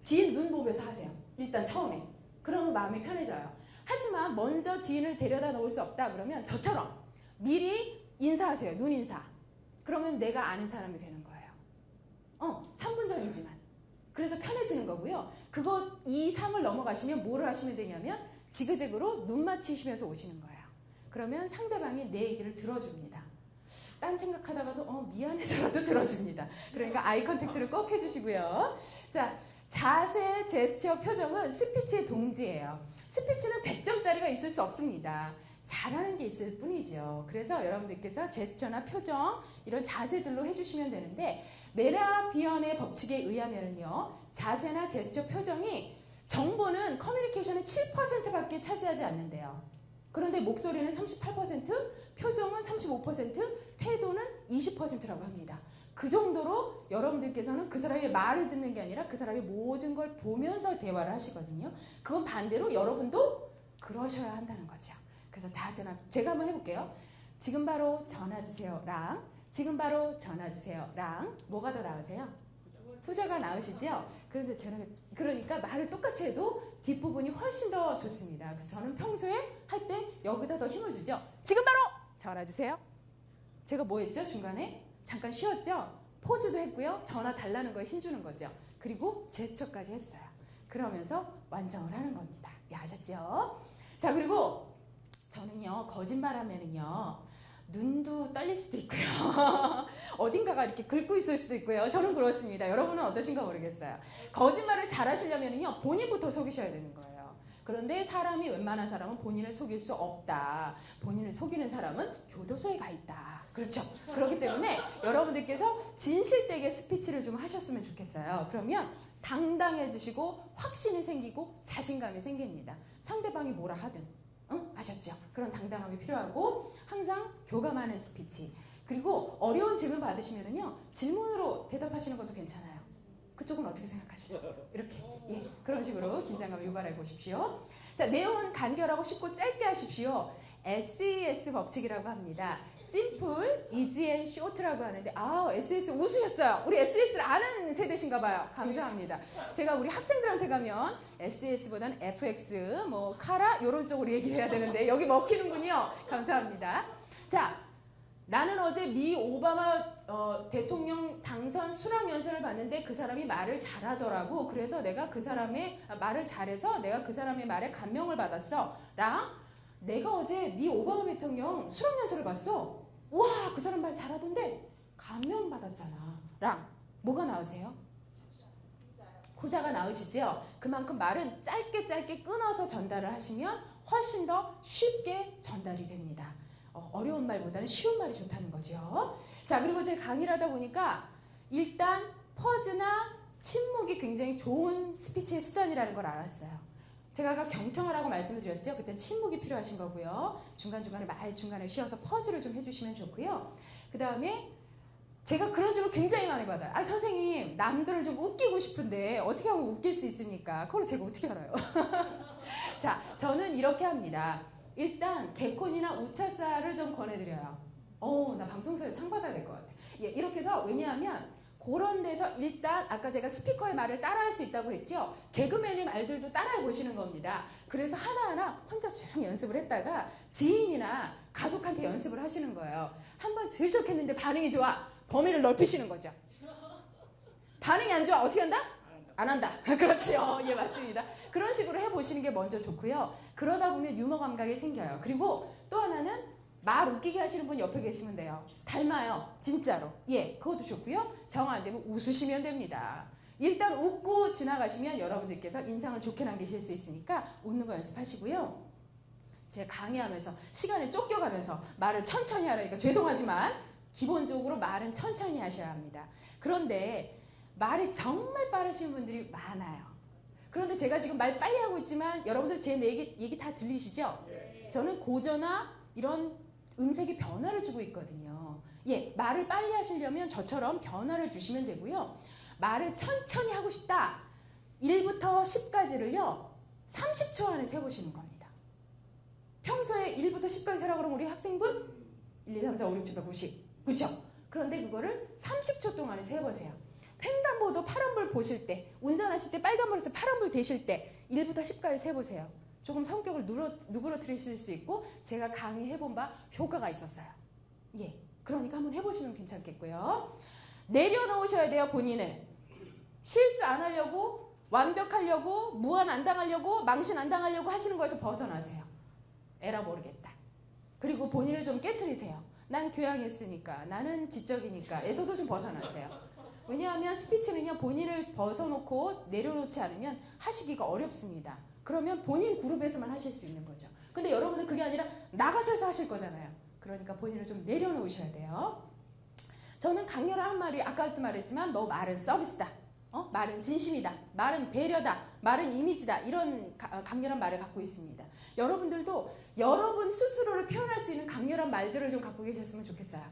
A: 지인 눈 보면서 하세요. 일단 처음에. 그러면 마음이 편해져요. 하지만 먼저 지인을 데려다 놓을 수 없다 그러면 저처럼 미리 인사하세요. 눈 인사. 그러면 내가 아는 사람이 되는 거예요. 3분 전이지만. 그래서 편해지는 거고요. 이 상을 넘어가시면 뭐를 하시면 되냐면 지그재그로 눈 맞추시면서 오시는 거예요. 그러면 상대방이 내 얘기를 들어줍니다. 딴 생각하다가도 미안해서라도 들어줍니다. 그러니까 아이 컨택트를 꼭 해주시고요. 자, 자세, 제스처, 표정은 스피치의 동지예요. 스피치는 100점짜리가 있을 수 없습니다. 잘하는 게 있을 뿐이죠. 그래서 여러분들께서 제스처나 표정 이런 자세들로 해주시면 되는데 메라비언의 법칙에 의하면요, 자세나 제스처, 표정이 정보는 커뮤니케이션의 7%밖에 차지하지 않는데요. 그런데 목소리는 38%, 표정은 35%, 태도는 20%라고 합니다. 그 정도로 여러분들께서는 그 사람의 말을 듣는 게 아니라 그 사람의 모든 걸 보면서 대화를 하시거든요. 그건 반대로 여러분도 그러셔야 한다는 거죠. 그래서 자세나 제가 한번 해볼게요. 지금 바로 전화 주세요 랑, 지금 바로 전화 주세요 랑. 뭐가 더 나으세요? 후자가 나으시죠? 그런데 그러니까 말을 똑같이 해도 뒷부분이 훨씬 더 좋습니다. 그래서 저는 평소에 할 때 여기다 더 힘을 주죠. 지금 바로 전화 주세요. 제가 뭐 했죠? 중간에 잠깐 쉬었죠? 포즈도 했고요. 전화 달라는 거에 힘주는 거죠. 그리고 제스처까지 했어요. 그러면서 완성을 하는 겁니다. 예, 아셨죠? 자, 그리고 저는요, 거짓말하면은요, 눈도 떨릴 수도 있고요. 어딘가가 이렇게 긁고 있을 수도 있고요. 저는 그렇습니다. 여러분은 어떠신가 모르겠어요. 거짓말을 잘 하시려면요, 본인부터 속이셔야 되는 거예요. 그런데 사람이 웬만한 사람은 본인을 속일 수 없다. 본인을 속이는 사람은 교도소에 가 있다. 그렇죠. 그렇기 때문에 여러분들께서 진실되게 스피치를 좀 하셨으면 좋겠어요. 그러면 당당해지시고 확신이 생기고 자신감이 생깁니다. 상대방이 뭐라 하든. 응? 아셨죠? 그런 당당함이 필요하고 항상 교감하는 스피치. 그리고 어려운 질문 받으시면은요, 질문으로 대답하시는 것도 괜찮아요. 그쪽은 어떻게 생각하시나요? 이렇게, 예, 그런 식으로 긴장감 유발해 보십시오. 자, 내용은 간결하고 쉽고 짧게 하십시오. SES 법칙이라고 합니다. Simple, Easy and Short라고 하는데, SES 웃으셨어요. 우리 SES를 아는 세대신가 봐요. 감사합니다. 제가 우리 학생들한테 가면 SES보다는 FX, 카라 이런 쪽으로 얘기를 해야 되는데 여기 먹히는군요. 감사합니다. 자, 나는 어제 미 오바마 대통령 당선 수락 연설을 봤는데 그 사람이 말을 잘하더라고. 그래서 내가 그 사람의 말을 잘해서 내가 그 사람의 말에 감명을 받았어. 랑 내가 어제 미 오바마 대통령 수락 연설을 봤어. 와, 그 사람 말 잘하던데 감명 받았잖아. 랑 뭐가 나으세요? 후자가 나으시죠? 그만큼 말은 짧게 끊어서 전달을 하시면 훨씬 더 쉽게 전달이 됩니다. 어려운 말보다는 쉬운 말이 좋다는 거죠. 자, 그리고 제가 강의를 하다 보니까 일단 퍼즈나 침묵이 굉장히 좋은 스피치의 수단이라는 걸 알았어요. 제가 아까 경청하라고 말씀을 드렸죠. 그때 침묵이 필요하신 거고요. 중간중간에 말 중간에 쉬어서 퍼즈를 좀 해주시면 좋고요. 그 다음에 제가 그런 질문 굉장히 많이 받아요. 선생님, 남들을 좀 웃기고 싶은데 어떻게 하면 웃길 수 있습니까? 그걸 제가 어떻게 알아요? 자, 저는 이렇게 합니다. 일단 개콘이나 우차사를 좀 권해드려요. 나 방송사에 상 받아야 될 것 같아. 예, 이렇게 해서 왜냐하면 그런 데서 일단 아까 제가 스피커의 말을 따라할 수 있다고 했죠. 개그맨의 말들도 따라해 보시는 겁니다. 그래서 하나하나 혼자 조용히 연습을 했다가 지인이나 가족한테 연습을 하시는 거예요. 한번 슬쩍 했는데 반응이 좋아. 범위를 넓히시는 거죠. 반응이 안 좋아. 어떻게 한다? 안 한다. 그렇지요. 예, 맞습니다. 그런 식으로 해보시는 게 먼저 좋고요. 그러다 보면 유머 감각이 생겨요. 그리고 또 하나는 말 웃기게 하시는 분 옆에 계시면 돼요. 닮아요. 진짜로. 예, 그것도 좋고요. 정 안 되면 웃으시면 됩니다. 일단 웃고 지나가시면 여러분들께서 인상을 좋게 남기실 수 있으니까 웃는 거 연습하시고요. 제가 강의하면서 시간에 쫓겨가면서 말을 천천히 하라니까 죄송하지만 기본적으로 말은 천천히 하셔야 합니다. 그런데 말이 정말 빠르신 분들이 많아요. 그런데 제가 지금 말 빨리 하고 있지만 여러분들 제 얘기 다 들리시죠? 저는 고저나 이런 음색의 변화를 주고 있거든요. 예, 말을 빨리 하시려면 저처럼 변화를 주시면 되고요. 말을 천천히 하고 싶다. 1부터 10까지를요. 30초 안에 세보시는 겁니다. 평소에 1부터 10까지 세라고 그러면 우리 학생분 1, 2, 3, 4, 5, 6, 7, 8, 9, 10. 그렇죠? 그런데 그거를 30초 동안에 세보세요. 횡단보도 파란불 보실 때, 운전하실 때 빨간불에서 파란불 되실 때 1부터 10까지 세보세요. 조금 성격을 누그러뜨리실 수 있고 제가 강의해본 바 효과가 있었어요. 예, 그러니까 한번 해보시면 괜찮겠고요. 내려놓으셔야 돼요, 본인을. 실수 안 하려고, 완벽하려고, 무한 안 당하려고, 망신 안 당하려고 하시는 거에서 벗어나세요. 에라 모르겠다. 그리고 본인을 좀 깨트리세요. 난 교양했으니까, 나는 지적이니까 에서도 좀 벗어나세요. 왜냐하면 스피치는요, 본인을 벗어놓고 내려놓지 않으면 하시기가 어렵습니다. 그러면 본인 그룹에서만 하실 수 있는 거죠. 근데 여러분은 그게 아니라 나가셔서 하실 거잖아요. 그러니까 본인을 좀 내려놓으셔야 돼요. 저는 강렬한 말이 아까도 말했지만 말은 서비스다. 말은 진심이다. 말은 배려다. 말은 이미지다. 이런 강렬한 말을 갖고 있습니다. 여러분들도 여러분 스스로를 표현할 수 있는 강렬한 말들을 좀 갖고 계셨으면 좋겠어요.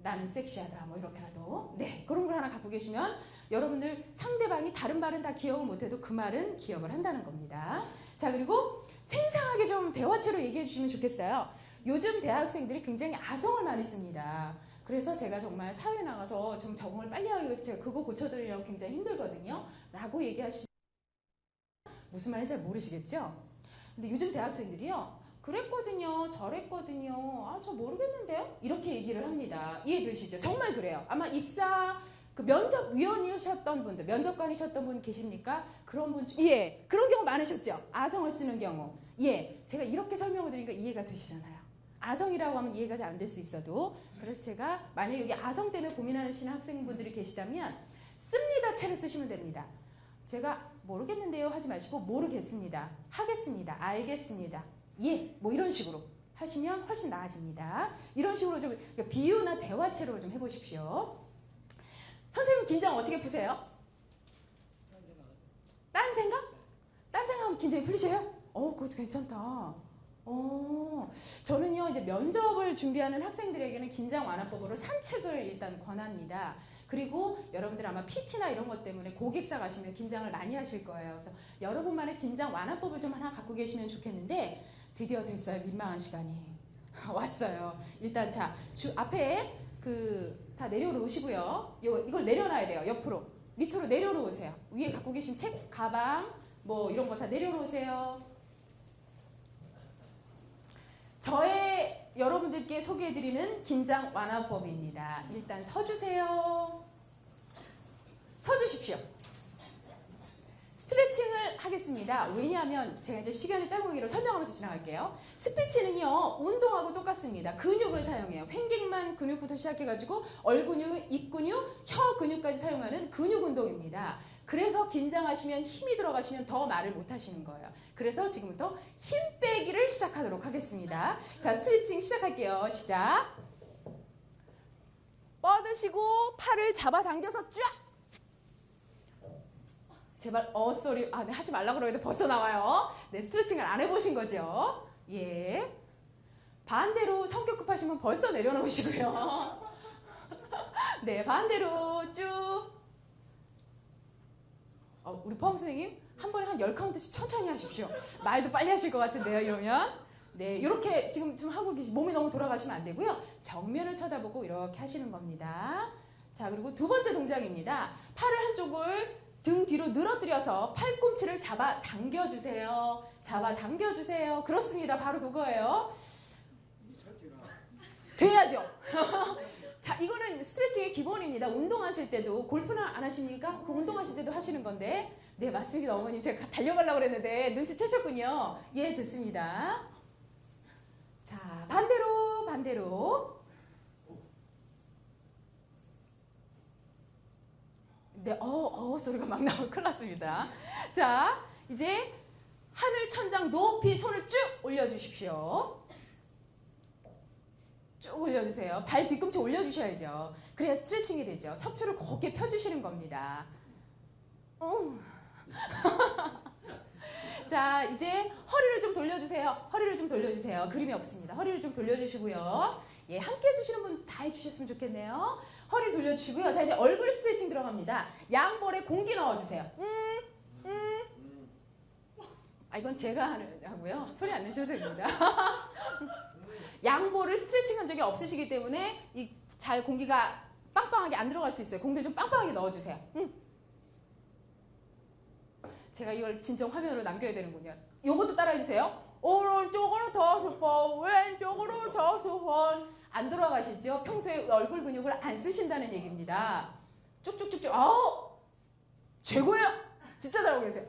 A: 나는 섹시하다. 이렇게라도. 네, 그런 걸 하나 갖고 계시면 여러분들 상대방이 다른 말은 다 기억을 못해도 그 말은 기억을 한다는 겁니다. 자, 그리고 생생하게 좀 대화체로 얘기해 주시면 좋겠어요. 요즘 대학생들이 굉장히 아성을 많이 씁니다. 그래서 제가 정말 사회에 나가서 좀 적응을 빨리 하기 위해서 제가 그거 고쳐드리려고 굉장히 힘들거든요. 라고 얘기하시면 무슨 말인지 잘 모르시겠죠? 근데 요즘 대학생들이요. 그랬거든요. 저랬거든요. 아, 저 모르겠는데요? 이렇게 얘기를 합니다. 이해되시죠? 정말 그래요. 아마 입사 그 면접위원이셨던 분들, 면접관이셨던 분 계십니까? 그런 분, 예, 그런 경우 많으셨죠? 아성을 쓰는 경우. 예, 제가 이렇게 설명을 드리니까 이해가 되시잖아요. 아성이라고 하면 이해가 잘 안 될 수 있어도. 그래서 제가 만약에 여기 아성 때문에 고민하시는 학생분들이 계시다면 씁니다 채를 쓰시면 됩니다. 제가 모르겠는데요 하지 마시고 모르겠습니다. 하겠습니다. 알겠습니다. 예, 뭐 이런 식으로 하시면 훨씬 나아집니다. 이런 식으로 좀 비유나 대화체로 좀 해보십시오. 선생님 긴장 어떻게 푸세요? 딴 생각? 딴 생각하면 긴장이 풀리셔요? 그것도 괜찮다. 저는요 이제 면접을 준비하는 학생들에게는 긴장 완화법으로 산책을 일단 권합니다. 그리고 여러분들 아마 PT나 이런 것 때문에 고객사 가시면 긴장을 많이 하실 거예요. 그래서 여러분만의 긴장 완화법을 좀 하나 갖고 계시면 좋겠는데 드디어 됐어요. 민망한 시간이 왔어요. 일단 자 앞에 다 내려놓으시고요. 이걸 내려놔야 돼요. 옆으로 밑으로 내려놓으세요. 위에 갖고 계신 책, 가방 뭐 이런 거 다 내려놓으세요. 저의 여러분들께 소개해드리는 긴장 완화법입니다. 일단 서주세요. 서주십시오. 스트레칭을 하겠습니다. 왜냐하면 제가 이제 시간이 짧은 관계로 설명하면서 지나갈게요. 스피치는요 운동하고 똑같습니다. 근육을 사용해요. 횡격만 근육부터 시작해가지고 얼근육, 입근육, 혀 근육까지 사용하는 근육 운동입니다. 그래서 긴장하시면 힘이 들어가시면 더 말을 못 하시는 거예요. 그래서 지금부터 힘 빼기를 시작하도록 하겠습니다. 자, 스트레칭 시작할게요. 시작. 뻗으시고 팔을 잡아당겨서 쫙. 제발 소리. 네, 하지 말라고 그러는데 벌써 나와요. 네, 스트레칭을 안 해보신 거죠. 예. 반대로 성격 급하시면 벌써 내려놓으시고요. 네, 반대로 쭉. 우리 포항 선생님 한 번에 한 10카운트씩 천천히 하십시오. 말도 빨리 하실 것 같은데요, 이러면. 네, 이렇게 지금 하고 계신 몸이 너무 돌아가시면 안 되고요. 정면을 쳐다보고 이렇게 하시는 겁니다. 자, 그리고 두 번째 동작입니다. 팔을 한쪽을 등 뒤로 늘어뜨려서 팔꿈치를 잡아 당겨주세요. 잡아 당겨주세요. 그렇습니다. 바로 그거예요. 돼야죠. 자, 이거는 스트레칭의 기본입니다. 운동하실 때도 골프나 안 하십니까? 그 운동하실 때도 하시는 건데. 네, 맞습니다. 어머님 제가 달려가려고 그랬는데 눈치채셨군요. 예, 좋습니다. 자, 반대로. 네, 소리가 막 나오면 큰일 났습니다. 자, 이제 하늘 천장 높이 손을 쭉 올려주십시오. 쭉 올려주세요. 발 뒤꿈치 올려주셔야죠. 그래야 스트레칭이 되죠. 척추를 곱게 펴주시는 겁니다. 자, 이제 허리를 좀 돌려주세요. 그림이 없습니다. 허리를 좀 돌려주시고요. 예, 함께 해주시는 분 다 해주셨으면 좋겠네요. 허리 돌려주시고요. 자, 이제 얼굴 스트레칭 들어갑니다. 양볼에 공기 넣어주세요. 이건 제가 하고요. 소리 안 내셔도 됩니다. 양볼을 스트레칭 한 적이 없으시기 때문에 잘 공기가 빵빵하게 안 들어갈 수 있어요. 공기 좀 빵빵하게 넣어주세요. 제가 이걸 진정 화면으로 남겨야 되는군요. 요것도 따라해주세요. 오른쪽으로 다섯 번, 왼쪽으로 다섯 번. 안 들어가시죠? 평소에 얼굴 근육을 안 쓰신다는 얘기입니다. 쭉쭉쭉쭉. 최고예요. 진짜 잘하고 계세요.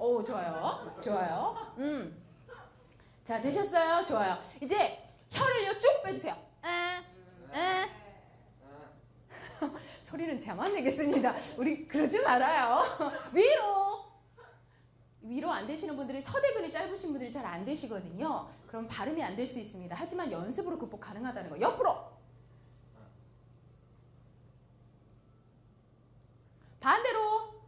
A: 좋아요. 자, 되셨어요? 좋아요. 이제 혀를요 쭉 빼주세요. 소리는 저만 내겠습니다. 우리 그러지 말아요. 위로 안 되시는 분들이 서대근이 짧으신 분들이 잘 안 되시거든요. 그럼 발음이 안 될 수 있습니다. 하지만 연습으로 극복 가능하다는 거. 옆으로. 반대로.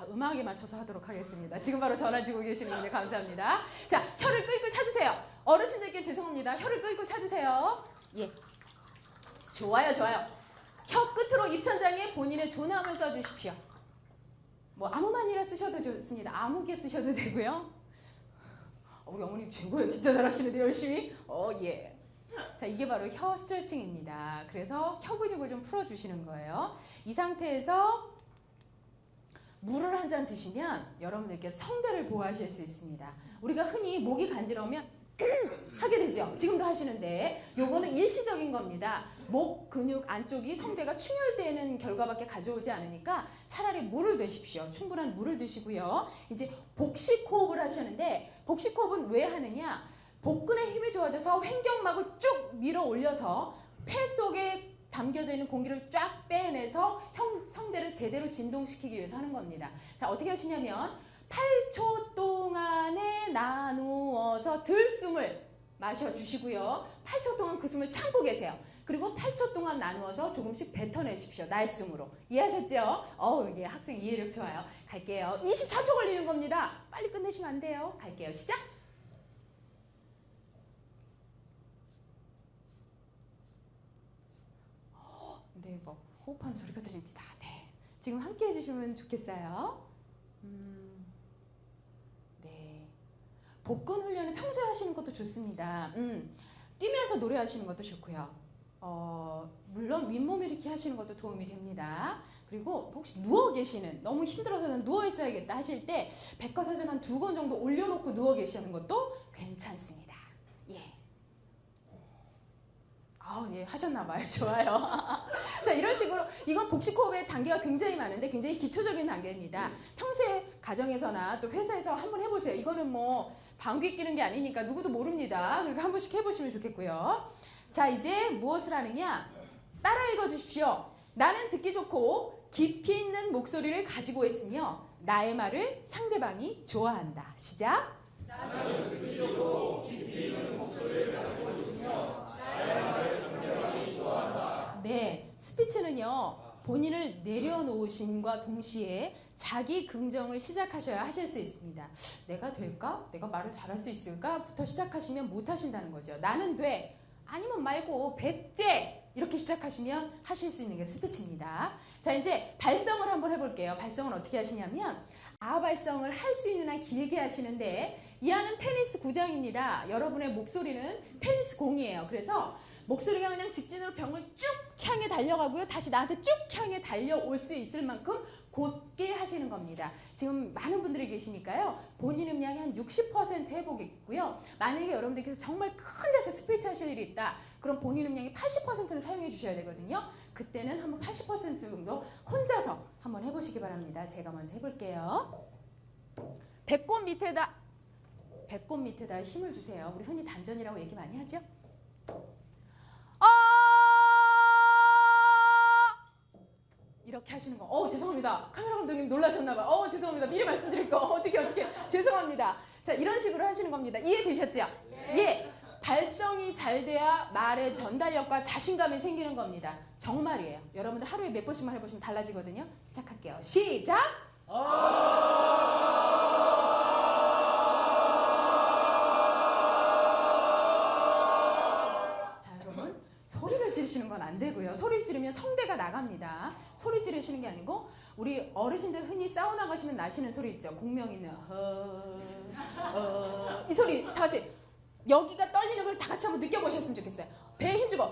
A: 음악에 맞춰서 하도록 하겠습니다. 지금 바로 전화 주고 계시는 분들 감사합니다. 자, 혀를 끌끌 차주세요. 어르신들께 죄송합니다. 혀를 끌끌 차주세요. 예. 좋아요. 혀 끝으로 입천장에 본인의 존함을 써주십시오. 뭐 아무 말이나 쓰셔도 좋습니다. 아무게 쓰셔도 되고요. 우리 어머님 최고예요. 진짜 잘하시는데 열심히. 예. 자, 이게 바로 혀 스트레칭입니다. 그래서 혀 근육을 좀 풀어주시는 거예요. 이 상태에서 물을 한 잔 드시면 여러분들께 성대를 보호하실 수 있습니다. 우리가 흔히 목이 간지러우면 하게 되죠. 지금도 하시는데 요거는 일시적인 겁니다. 목 근육 안쪽이 성대가 충혈되는 결과밖에 가져오지 않으니까 차라리 물을 드십시오. 충분한 물을 드시고요. 이제 복식 호흡을 하시는데 복식 호흡은 왜 하느냐? 복근의 힘이 좋아져서 횡격막을 쭉 밀어 올려서 폐 속에 담겨져 있는 공기를 쫙 빼내서 성대를 제대로 진동시키기 위해서 하는 겁니다. 자, 어떻게 하시냐면 8초 동안에 나누어서 들숨을 마셔주시고요. 8초 동안 그 숨을 참고 계세요. 그리고 8초 동안 나누어서 조금씩 뱉어내십시오. 날숨으로. 이해하셨죠? 이게 학생 이해력 좋아요. 갈게요. 24초 걸리는 겁니다. 빨리 끝내시면 안 돼요. 갈게요. 시작! 네, 뭐 호흡하는 소리가 들립니다. 네, 지금 함께 해주시면 좋겠어요. 네, 복근 훈련은 평소에 하시는 것도 좋습니다. 뛰면서 노래하시는 것도 좋고요. 물론 윗몸 일으키 하시는 것도 도움이 됩니다. 그리고 혹시 누워 계시는, 너무 힘들어서는 누워 있어야겠다 하실 때 백과사전 한 2권 정도 올려놓고 누워 계시는 것도 괜찮습니다. 예. 예, 하셨나봐요. 좋아요. 자, 이런 식으로, 이건 복식호흡의 단계가 굉장히 많은데 굉장히 기초적인 단계입니다. 평소에 가정에서나 또 회사에서 한번 해보세요. 이거는 뭐 방귀 뀌는 게 아니니까 누구도 모릅니다. 그러니까 한 번씩 해보시면 좋겠고요. 자, 이제 무엇을 하느냐? 따라 읽어주십시오. 나는 듣기 좋고 깊이 있는 목소리를 가지고 있으며 나의 말을 상대방이 좋아한다. 시작! 나는 듣기 좋고 깊이 있는 목소리를 가지고 있으며 나의 말을 상대방이 좋아한다. 네, 스피치는요. 본인을 내려놓으심과 동시에 자기 긍정을 시작하셔야 하실 수 있습니다. 내가 될까? 내가 말을 잘할 수 있을까? 부터 시작하시면 못하신다는 거죠. 나는 돼. 아니면 말고 배째 이렇게 시작하시면 하실 수 있는 게 스피치입니다. 자, 이제 발성을 한번 해볼게요. 발성은 어떻게 하시냐면 발성을 할 수 있는 한 길게 하시는데 이 안은 테니스 구장입니다. 여러분의 목소리는 테니스 공이에요. 그래서 목소리가 그냥 직진으로 벽을 쭉 향해 달려가고요. 다시 나한테 쭉 향해 달려올 수 있을 만큼 곧게 하시는 겁니다. 지금 많은 분들이 계시니까요. 본인 음량이 한 60% 해보겠고요. 만약에 여러분들께서 정말 큰 데서 스피치 하실 일이 있다. 그럼 본인 음량이 80%를 사용해 주셔야 되거든요. 그때는 한번 80% 정도 혼자서 한번 해보시기 바랍니다. 제가 먼저 해볼게요. 배꼽 밑에다 힘을 주세요. 우리 흔히 단전이라고 얘기 많이 하죠? 이렇게 하시는 거. 죄송합니다. 카메라 감독님 놀라셨나봐요. 죄송합니다. 미리 말씀드릴 거. 어떻게. 죄송합니다. 자, 이런 식으로 하시는 겁니다. 이해되셨죠? 네. 예. 발성이 잘 돼야 말의 전달력과 자신감이 생기는 겁니다. 정말이에요. 여러분들 하루에 몇 번씩만 해보시면 달라지거든요. 시작할게요. 시작! 소리를 지르시는 건 안 되고요. 소리 지르면 성대가 나갑니다. 소리 지르시는 게 아니고 우리 어르신들 흔히 사우나 가시면 나시는 소리 있죠. 공명 있는 이 소리 다 같이 여기가 떨리는 걸 다 같이 한번 느껴보셨으면 좋겠어요. 배에 힘주고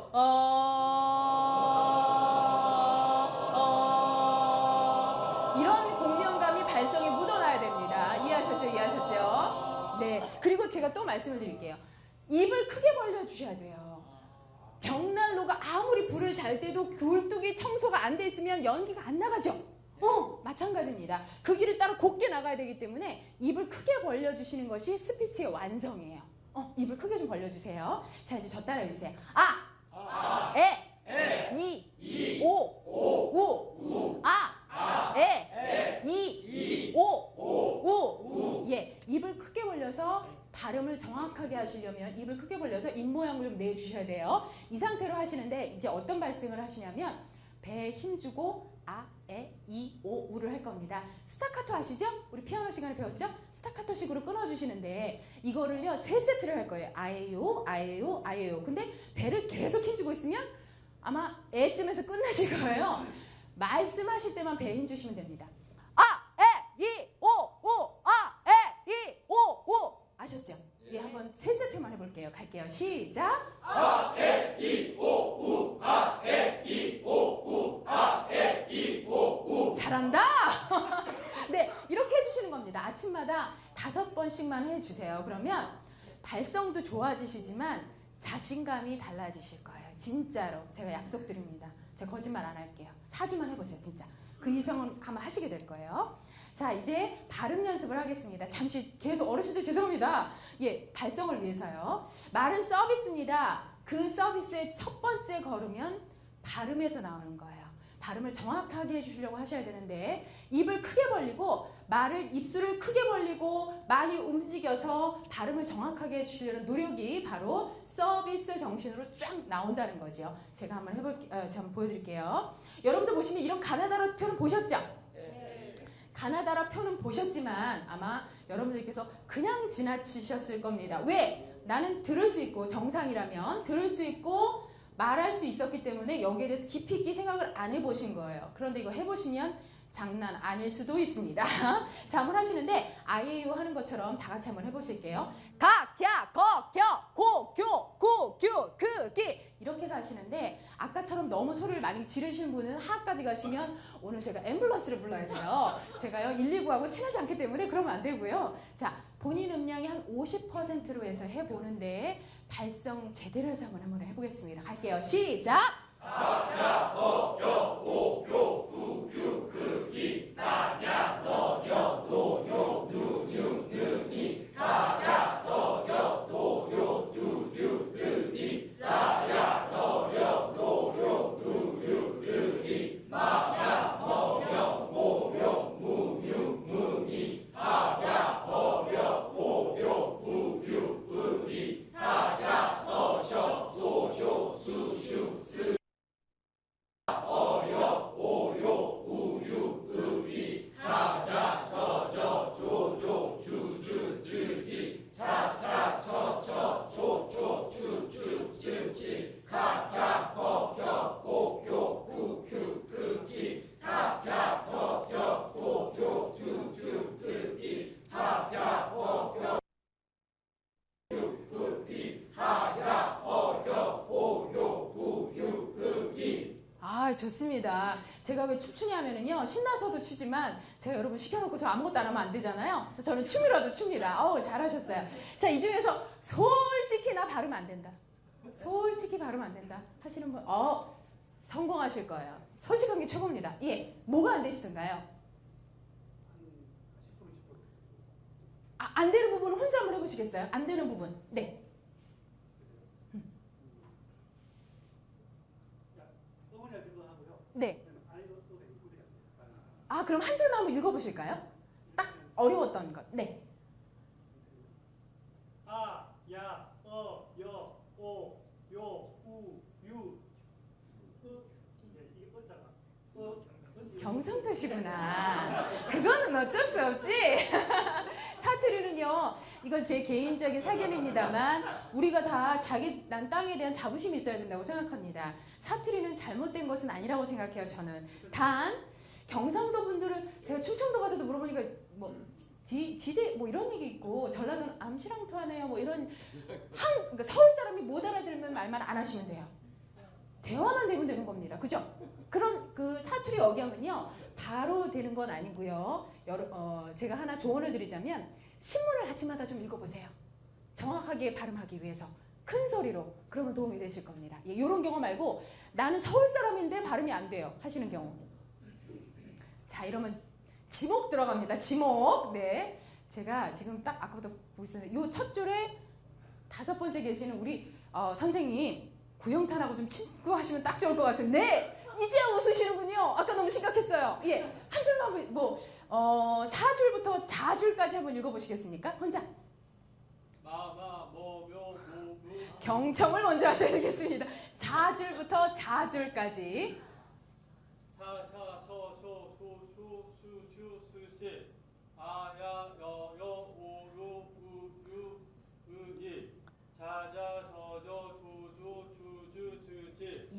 A: 이런 공명감이 발성에 묻어나야 됩니다. 이해하셨죠? 네. 그리고 제가 또 말씀을 드릴게요. 입을 크게 벌려주셔야 돼요. 벽난로가 아무리 불을 잘 때도 굴뚝이 청소가 안 돼 있으면 연기가 안 나가죠. 마찬가지입니다. 그 길을 따라 곱게 나가야 되기 때문에 입을 크게 벌려주시는 것이 스피치의 완성이에요. 입을 크게 좀 벌려주세요. 자, 이제 저 따라해주세요. 이, 오, 이, 오. 예, 입을 크게 벌려서 발음을 정확하게 하시려면 입을 크게 벌려서 입 모양을 좀 내주셔야 돼요. 이 상태로 하시는데 이제 어떤 발성을 하시냐면 배에 힘주고 이, 오, 우를 할 겁니다. 스타카토 아시죠? 우리 피아노 시간에 배웠죠? 스타카토식으로 끊어주시는데 이거를요 3세트를 할 거예요. 아에요. 근데 배를 계속 힘주고 있으면 아마 애쯤에서 끝나실 거예요. 말씀하실 때만 배에 힘주시면 됩니다. 이, 오. 아셨죠? 예, 한번 3세트만 해볼게요. 해볼게요. 갈게요. 시작. 잘한다. 네, 이렇게 해주시는 겁니다. 아침마다 5번씩만 해주세요. 그러면 발성도 좋아지시지만 자신감이 달라지실 거예요. 진짜로 제가 약속드립니다. 제가 거짓말 안 할게요. 4주만 해보세요. 진짜 그 이상은 아마 하시게 될 거예요. 자, 이제 발음 연습을 하겠습니다. 잠시 계속 어르신들 죄송합니다. 예, 발성을 위해서요. 말은 서비스입니다. 그 서비스의 첫 번째 걸음은 발음에서 나오는 거예요. 발음을 정확하게 해주시려고 하셔야 되는데 입을 크게 벌리고 말을 입술을 크게 벌리고 많이 움직여서 발음을 정확하게 해주시려는 노력이 바로 서비스 정신으로 쫙 나온다는 거죠. 제가 한번 제가 한번 보여드릴게요. 여러분들 보시면 이런 가나다라 표현 보셨죠? 가나다라 표는 보셨지만 아마 여러분들께서 그냥 지나치셨을 겁니다. 왜? 나는 들을 수 있고 정상이라면 들을 수 있고 말할 수 있었기 때문에 여기에 대해서 깊이 있게 생각을 안 해보신 거예요. 그런데 이거 해보시면 장난 아닐 수도 있습니다. 자, 한번 하시는데 아이유 하는 것처럼 다 같이 한번 해보실게요. 가, 갸, 거, 겨, 고, 교, 구, 규, 그, 기 이렇게 가시는데 아까처럼 너무 소리를 많이 지르시는 분은 하까지 가시면 오늘 제가 앰뷸런스를 불러야 돼요. 제가요 119하고 친하지 않기 때문에 그러면 안 되고요. 자, 본인 음량이 한 50%로 해서 해보는데 발성 제대로 해서 한번 해보겠습니다. 갈게요. 시작! 좋습니다. 제가 왜 춤추냐 하면은요, 신나서도 추지만 제가 여러분 시켜놓고 저 아무것도 안 하면 안 되잖아요. 그래서 저는 춤이라도 춥니다. 어우, 잘하셨어요. 자, 이 중에서 솔직히 나 발음 안 된다. 솔직히 발음 안 된다 하시는 분, 성공하실 거예요. 솔직한 게 최고입니다. 예, 뭐가 안 되시던가요? 안 되는 부분은 혼자 한번 해보시겠어요? 안 되는 부분. 네. 네. 그럼 한 줄만 한번 읽어보실까요? 딱 어려웠던 것. 네.
F: 야, 여, 오, 요, 우, 유, 이게 어쩌나?
A: 경상도시구나. 그거는 어쩔 수 없지. 사투리는요, 이건 제 개인적인 사견입니다만 우리가 다 난 땅에 대한 자부심이 있어야 된다고 생각합니다. 사투리는 잘못된 것은 아니라고 생각해요. 저는 단 경상도 분들은 제가 충청도 가서도 물어보니까 뭐 지대 뭐 이런 얘기 있고 전라도는 암시랑투하네요 뭐 이런 그러니까 서울 사람이 못 알아들으면 말만 안 하시면 돼요. 대화만 되면 되는 겁니다. 그죠? 그런 그 사투리 억양은요 바로 되는 건 아니고요. 제가 하나 조언을 드리자면 신문을 아침마다 좀 읽어보세요. 정확하게 발음하기 위해서 큰 소리로. 그러면 도움이 되실 겁니다. 예, 이런 경우 말고 나는 서울 사람인데 발음이 안 돼요 하시는 경우. 자, 이러면 지목 들어갑니다. 지목. 네, 제가 지금 딱 아까부터 보고 있었는데 요 첫 줄에 5번째 계시는 우리 선생님 구영탄하고 좀 친구하시면 딱 좋을 것 같은데 이제야 웃으시는군요. 아까 너무 심각했어요. 예, 한 줄만 뭐 4줄부터 자줄까지 한번 읽어보시겠습니까? 혼자. 경청을 먼저 하셔야 되겠습니다. 4줄부터 자줄까지.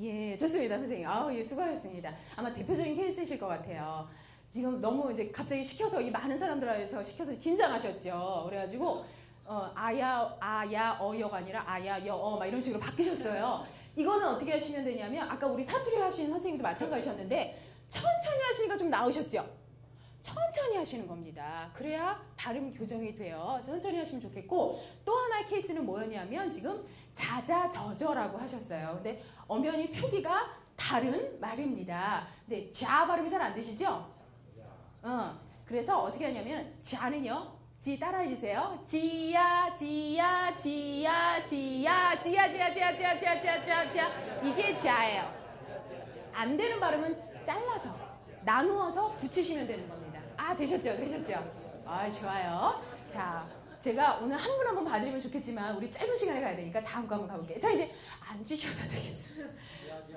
A: 예, 좋습니다, 선생님. 예, 수고하셨습니다. 아마 대표적인 케이스이실 것 같아요. 지금 너무 이제 갑자기 시켜서 이 많은 사람들 앞에서 시켜서 긴장하셨죠. 그래가지고 아야, 어여가 아니라 아야, 여, 막 이런 식으로 바뀌셨어요. 이거는 어떻게 하시면 되냐면, 아까 우리 사투리 하시는 선생님도 마찬가지셨는데, 천천히 하시니까 좀 나으셨죠? 천천히 하시는 겁니다. 그래야 발음 교정이 돼요. 천천히 하시면 좋겠고, 또 하나의 케이스는 뭐였냐면, 지금 자자저저라고 하셨어요. 근데 엄연히 표기가 다른 말입니다. 근데 자 발음이 잘 안 되시죠? 그래서 어떻게 하냐면, 자는요, 지 따라해 주세요. 지야, 지야, 지야, 지야, 지야, 지야, 지야, 지야, 지야, 지야, 지야, 지야. 이게 자예요. 안 되는 발음은 잘라서, 나누어서 붙이시면 되는 겁니다. 아, 되셨죠? 아, 좋아요. 자, 제가 오늘 한 분 한 분 봐드리면 좋겠지만, 우리 짧은 시간에 가야 되니까 다음 거 한번 가볼게요. 자, 이제 앉으셔도 되겠어요.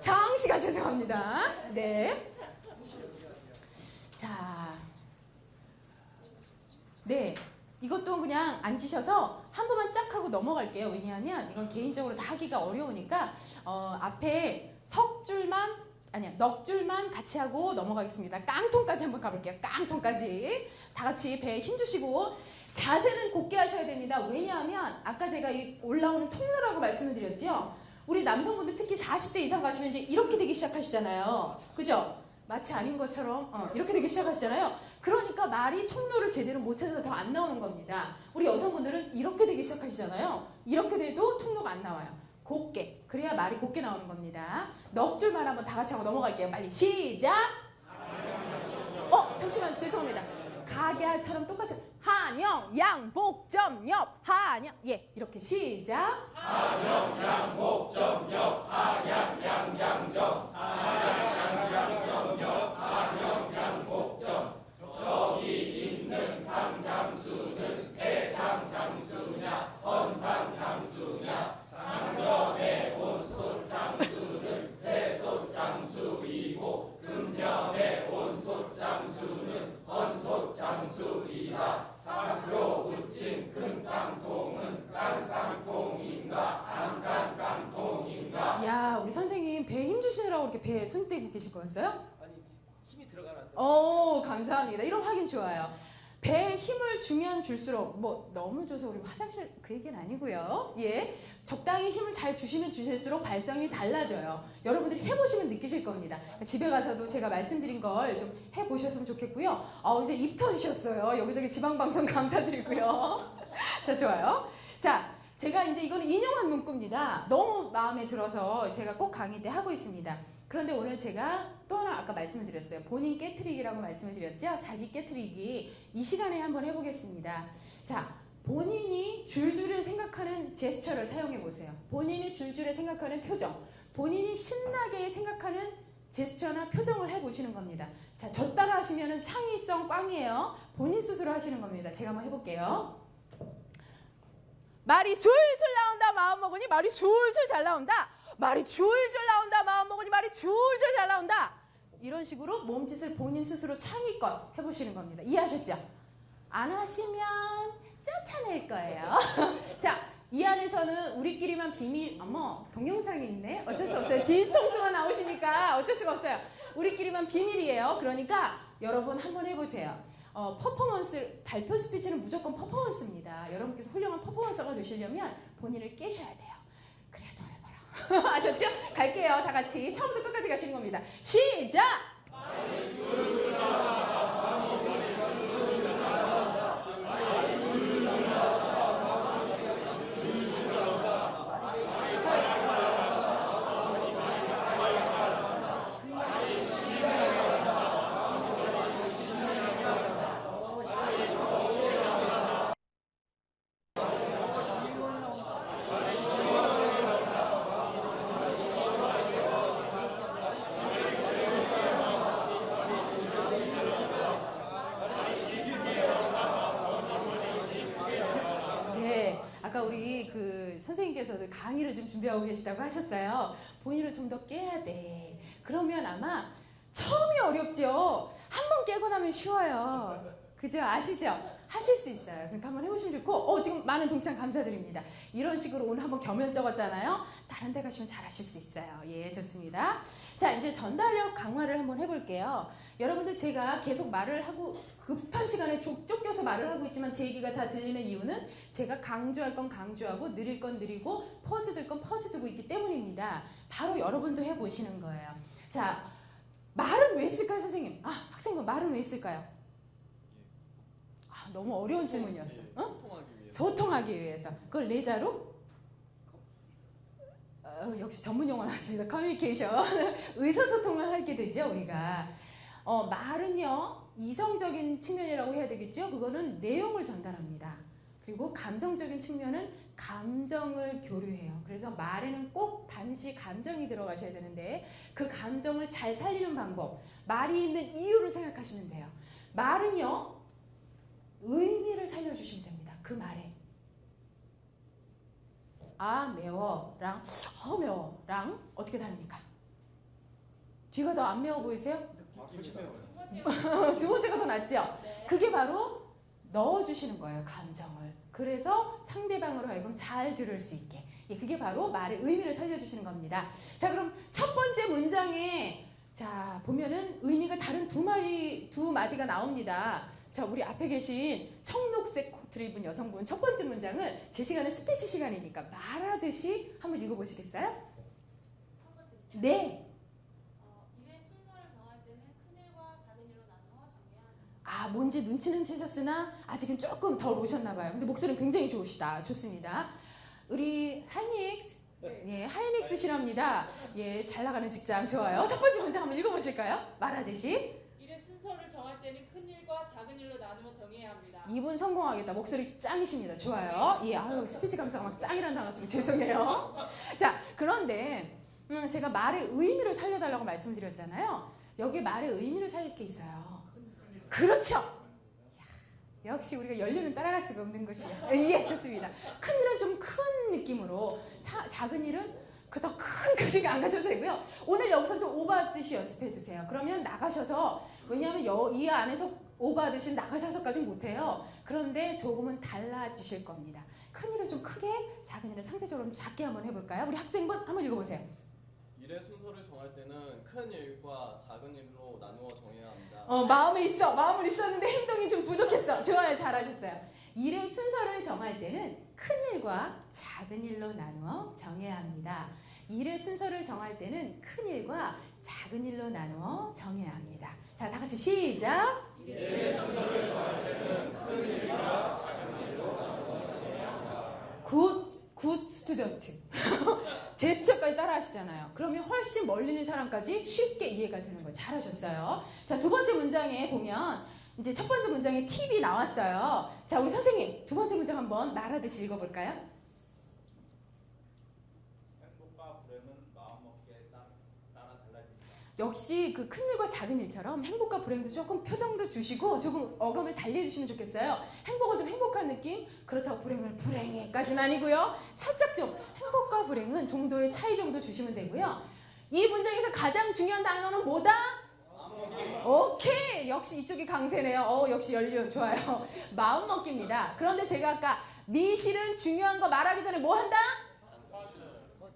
A: 장시간 죄송합니다. 네. 자. 네. 이것도 그냥 앉으셔서 한 번만 쫙 하고 넘어갈게요. 왜냐하면 이건 개인적으로 다 하기가 어려우니까 앞에 넉 줄만 같이 하고 넘어가겠습니다. 깡통까지 한번 가볼게요. 깡통까지. 다 같이 배에 힘주시고 자세는 곧게 하셔야 됩니다. 왜냐하면 아까 제가 이 올라오는 통로라고 말씀을 드렸죠. 우리 남성분들 특히 40대 이상 가시면 이제 이렇게 되기 시작하시잖아요. 그죠? 마치 아닌 것처럼 이렇게 되기 시작하시잖아요. 그러니까 말이 통로를 제대로 못 찾아서 더 안 나오는 겁니다. 우리 여성분들은 이렇게 되기 시작하시잖아요. 이렇게 돼도 통로가 안 나와요. 곱게. 그래야 말이 곱게 나오는 겁니다. 넉 줄만 한번 다 같이 하고 넘어갈게요. 빨리 시작. 잠시만요. 죄송합니다. 가게처럼 똑같이 한영, 양, 복, 점, 옆, 한영. 예, 이렇게 시작.
G: 한영, 양, 복, 점, 옆, 한양, 양, 양, 점, 한양, 양, 양, 점, 옆, 한영, 양, 복, 점. 저기 있는 상장수는 세상장수냐, 헌상장수냐, 작년에 온 솥장수는 새솥장수이고 금년에 온 솥장수는 헌솥장수이다. 상표 붙인 큰 깡통은 깡깡통인가 안 깡깡통인가.
A: 야, 우리 선생님 배 힘주시느라고 이렇게 배에 손 떼고 계실 거였어요?
C: 아니 힘이 들어가는.
A: 감사합니다. 이런 확인 좋아요. 배에 힘을 주면 줄수록 너무 줘서 우리 화장실 그 얘기는 아니고요. 예, 적당히 힘을 잘 주시면 주실수록 발성이 달라져요. 여러분들이 해보시면 느끼실 겁니다. 그러니까 집에 가서도 제가 말씀드린 걸 좀 해보셨으면 좋겠고요. 이제 입 터지셨어요. 여기저기 지방방송 감사드리고요. 자, 좋아요. 자, 제가 이제 이거는 인용한 문구입니다. 너무 마음에 들어서 제가 꼭 강의 때 하고 있습니다. 그런데 오늘 제가 또 하나 아까 말씀을 드렸어요. 본인 깨트리기라고 말씀을 드렸죠. 자기 깨트리기 이 시간에 한번 해보겠습니다. 자, 본인이 줄줄을 생각하는 제스처를 사용해 보세요. 본인이 줄줄을 생각하는 표정, 본인이 신나게 생각하는 제스처나 표정을 해보시는 겁니다. 자, 저 따라 하시면은 창의성 꽝이에요. 본인 스스로 하시는 겁니다. 제가 한번 해볼게요. 말이 술술 나온다 마음먹으니 말이 술술 잘 나온다. 말이 줄줄 나온다 마음먹으니 말이 줄줄 잘 나온다. 이런 식으로 몸짓을 본인 스스로 창의껏 해보시는 겁니다. 이해하셨죠? 안 하시면 쫓아낼 거예요. 자, 이 안에서는 우리끼리만 비밀, 동영상이 있네? 어쩔 수 없어요. 뒤통수가 나오시니까 어쩔 수가 없어요. 우리끼리만 비밀이에요. 그러니까 여러분 한번 해보세요. 퍼포먼스, 발표 스피치는 무조건 퍼포먼스입니다. 여러분께서 훌륭한 퍼포먼서가 되시려면 본인을 깨셔야 돼요. 그래야 돈을 벌어. 아셨죠? 갈게요. 다 같이. 처음부터 끝까지 가시는 겁니다. 시작! 아까 우리 그 선생님께서도 강의를 좀 준비하고 계시다고 하셨어요. 본인을 좀 더 깨야 돼. 그러면 아마 처음이 어렵죠. 한 번 깨고 나면 쉬워요. 그죠? 아시죠? 하실 수 있어요. 그러니까 한번 해보시면 좋고, 지금 많은 동참 감사드립니다. 이런 식으로 오늘 한번 겸연 적었잖아요. 다른 데 가시면 잘 하실 수 있어요. 예, 좋습니다. 자, 이제 전달력 강화를 한번 해볼게요. 여러분들 제가 계속 말을 하고 급한 시간에 쫓겨서 말을 하고 있지만 제 얘기가 다 들리는 이유는 제가 강조할 건 강조하고 느릴 건 느리고 퍼즈 들 건 퍼즈 두고 있기 때문입니다. 바로 여러분도 해보시는 거예요. 자, 말은 왜 있을까요, 선생님? 학생분 말은 왜 있을까요? 너무 어려운 질문이었어.
E: 소통하기 위해서.
A: 소통하기 위해서. 그걸 네 자로? 역시 전문 용어 나왔습니다. 커뮤니케이션. 의사소통을 하게 되죠, 우리가. 말은요, 이성적인 측면이라고 해야 되겠죠? 그거는 내용을 전달합니다. 그리고 감성적인 측면은 감정을 교류해요. 그래서 말에는 꼭 반드시 감정이 들어가셔야 되는데 그 감정을 잘 살리는 방법, 말이 있는 이유를 생각하시면 돼요. 말은요, 의미를 살려주시면 됩니다. 그 말에. 매워랑 매워랑 어떻게 다릅니까? 뒤가 더 안 매워 보이세요?
E: 훨씬 매워요.
A: 두 번째가 더 낫죠? 그게 바로 넣어주시는 거예요, 감정을. 그래서 상대방으로 하여금 잘 들을 수 있게. 그게 바로 말의 의미를 살려주시는 겁니다. 자, 그럼 첫 번째 문장에 자 보면은 의미가 다른 두 마디가 나옵니다. 자, 우리 앞에 계신 청록색 코트를 입은 여성분 첫 번째 문장을 제 시간은 스피치 시간이니까 말하듯이 한번 읽어보시겠어요? 네.
H: 일의 순서를 정할 때는 큰일과 작은 일로 나누어 정해야 합니다.
A: 뭔지 눈치는 채셨으나 아직은 조금 덜 오셨나 봐요. 근데 목소리는 굉장히 좋으시다. 좋습니다. 우리 하이닉스, 하이닉스 실합니다. 잘 나가는 직장 좋아요. 첫 번째 문장 한번 읽어보실까요? 말하듯이.
H: 일의 순서를 정할 때는 큰일과 작은 일로 나누어 정해야 합니다.
A: 이분 성공하겠다. 목소리 짱이십니다. 좋아요. 스피치 강사가 막 짱이라는 단어 쓰면 죄송해요. 자, 그런데 제가 말의 의미를 살려달라고 말씀드렸잖아요. 여기에 말의 의미를 살릴 게 있어요. 그렇죠. 역시 우리가 연륜은 따라갈 수가 없는 것이야. 예, 좋습니다. 큰 일은 좀 큰 느낌으로, 작은 일은 그 더 큰까지가 안 가셔도 되고요. 오늘 여기서 좀 오버하듯이 연습해 주세요. 그러면 나가셔서, 왜냐하면 이 안에서 오버하듯이 나가셔서까지는 못해요. 그런데 조금은 달라지실 겁니다. 큰 일을 좀 크게, 작은 일은 상대적으로 좀 작게 한번 해볼까요? 우리 학생분 한번 읽어보세요.
E: 일의 순서를 정할 때는 큰 일과 작은 일로 나누어 정해야 합니다.
A: 마음은 있었는데 행동이 좀 부족했어. 좋아요, 잘하셨어요. 일의 순서를 정할 때는 큰 일과 작은 일로 나누어 정해야 합니다. 일의 순서를 정할 때는 큰 일과 작은 일로 나누어 정해야 합니다. 자, 다 같이 시작.
G: 일의 순서를 정할 때는 큰 일과 작은 일로 나누어 정해야 합니다.
A: 굿 스튜던트. 제스처까지 따라 하시잖아요. 그러면 훨씬 멀리 있는 사람까지 쉽게 이해가 되는 거예요. 잘하셨어요. 자, 두 번째 문장에 보면 이제 첫 번째 문장에 팁이 나왔어요. 자, 우리 선생님 두 번째 문장 한번 말하듯이 읽어볼까요?
C: 행복과 불행은 마음먹기에 따라 달라집니다.
A: 역시 그 큰일과 작은 일처럼 행복과 불행도 조금 표정도 주시고 조금 어감을 달리해주시면 좋겠어요. 행복은 좀 행복한 느낌, 그렇다고 불행을 불행해까지는 아니고요. 살짝 좀 행복과 불행은 정도의 차이 정도 주시면 되고요. 이 문장에서 가장 중요한 단어는 뭐다? 오케이, 역시 이쪽이 강세네요. 역시 연륜 좋아요. 마음먹기입니다. 그런데 제가 아까 미실은 중요한 거 말하기 전에 뭐 한다?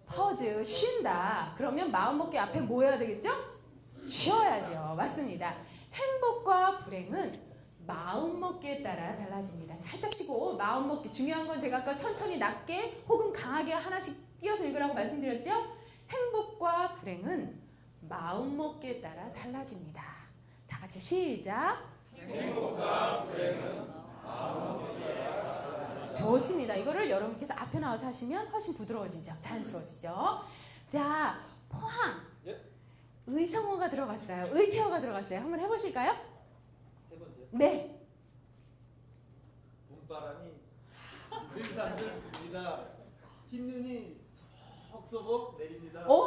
A: 퍼즈, 쉰다. 그러면 마음먹기 앞에 뭐 해야 되겠죠? 쉬어야죠. 맞습니다. 행복과 불행은 마음먹기에 따라 달라집니다. 살짝 쉬고 마음먹기. 중요한 건 제가 아까 천천히 낮게 혹은 강하게 하나씩 띄어서 읽으라고 말씀드렸죠? 행복과 불행은 마음먹기에 따라 달라집니다. 다 같이 시작.
G: 행복과 불행은 마음먹기에 따라 달라집니다.
A: 좋습니다. 이거를 여러분께서 앞에 나와서 하시면 훨씬 부드러워지죠. 자연스러워지죠. 자, 포항. 의성어가 들어갔어요. 의태어가 들어갔어요. 한번 해보실까요?
C: 세 번째.
A: 네.
C: 봄바람이 등산을 봅니다. 흰 눈이 소복소복 내립니다.
A: 오!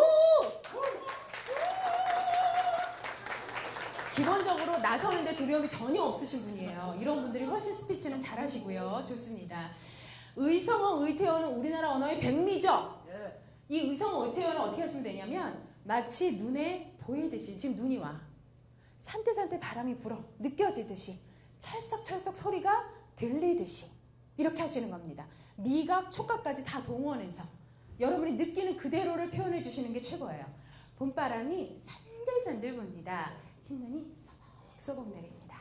A: 기본적으로 나서는데 두려움이 전혀 없으신 분이에요. 이런 분들이 훨씬 스피치는 잘하시고요. 좋습니다. 의성어, 의태어는 우리나라 언어의 백미죠. 이 의성어, 의태어는 어떻게 하시면 되냐면 마치 눈에 보이듯이, 지금 눈이 와. 산뜻산뜻 바람이 불어. 느껴지듯이 찰싹찰싹 소리가 들리듯이 이렇게 하시는 겁니다. 미각, 촉각까지 다 동원해서 여러분이 느끼는 그대로를 표현해 주시는 게 최고예요. 봄바람이 산들산들 붑니다. 흰눈이 소복소복 내립니다.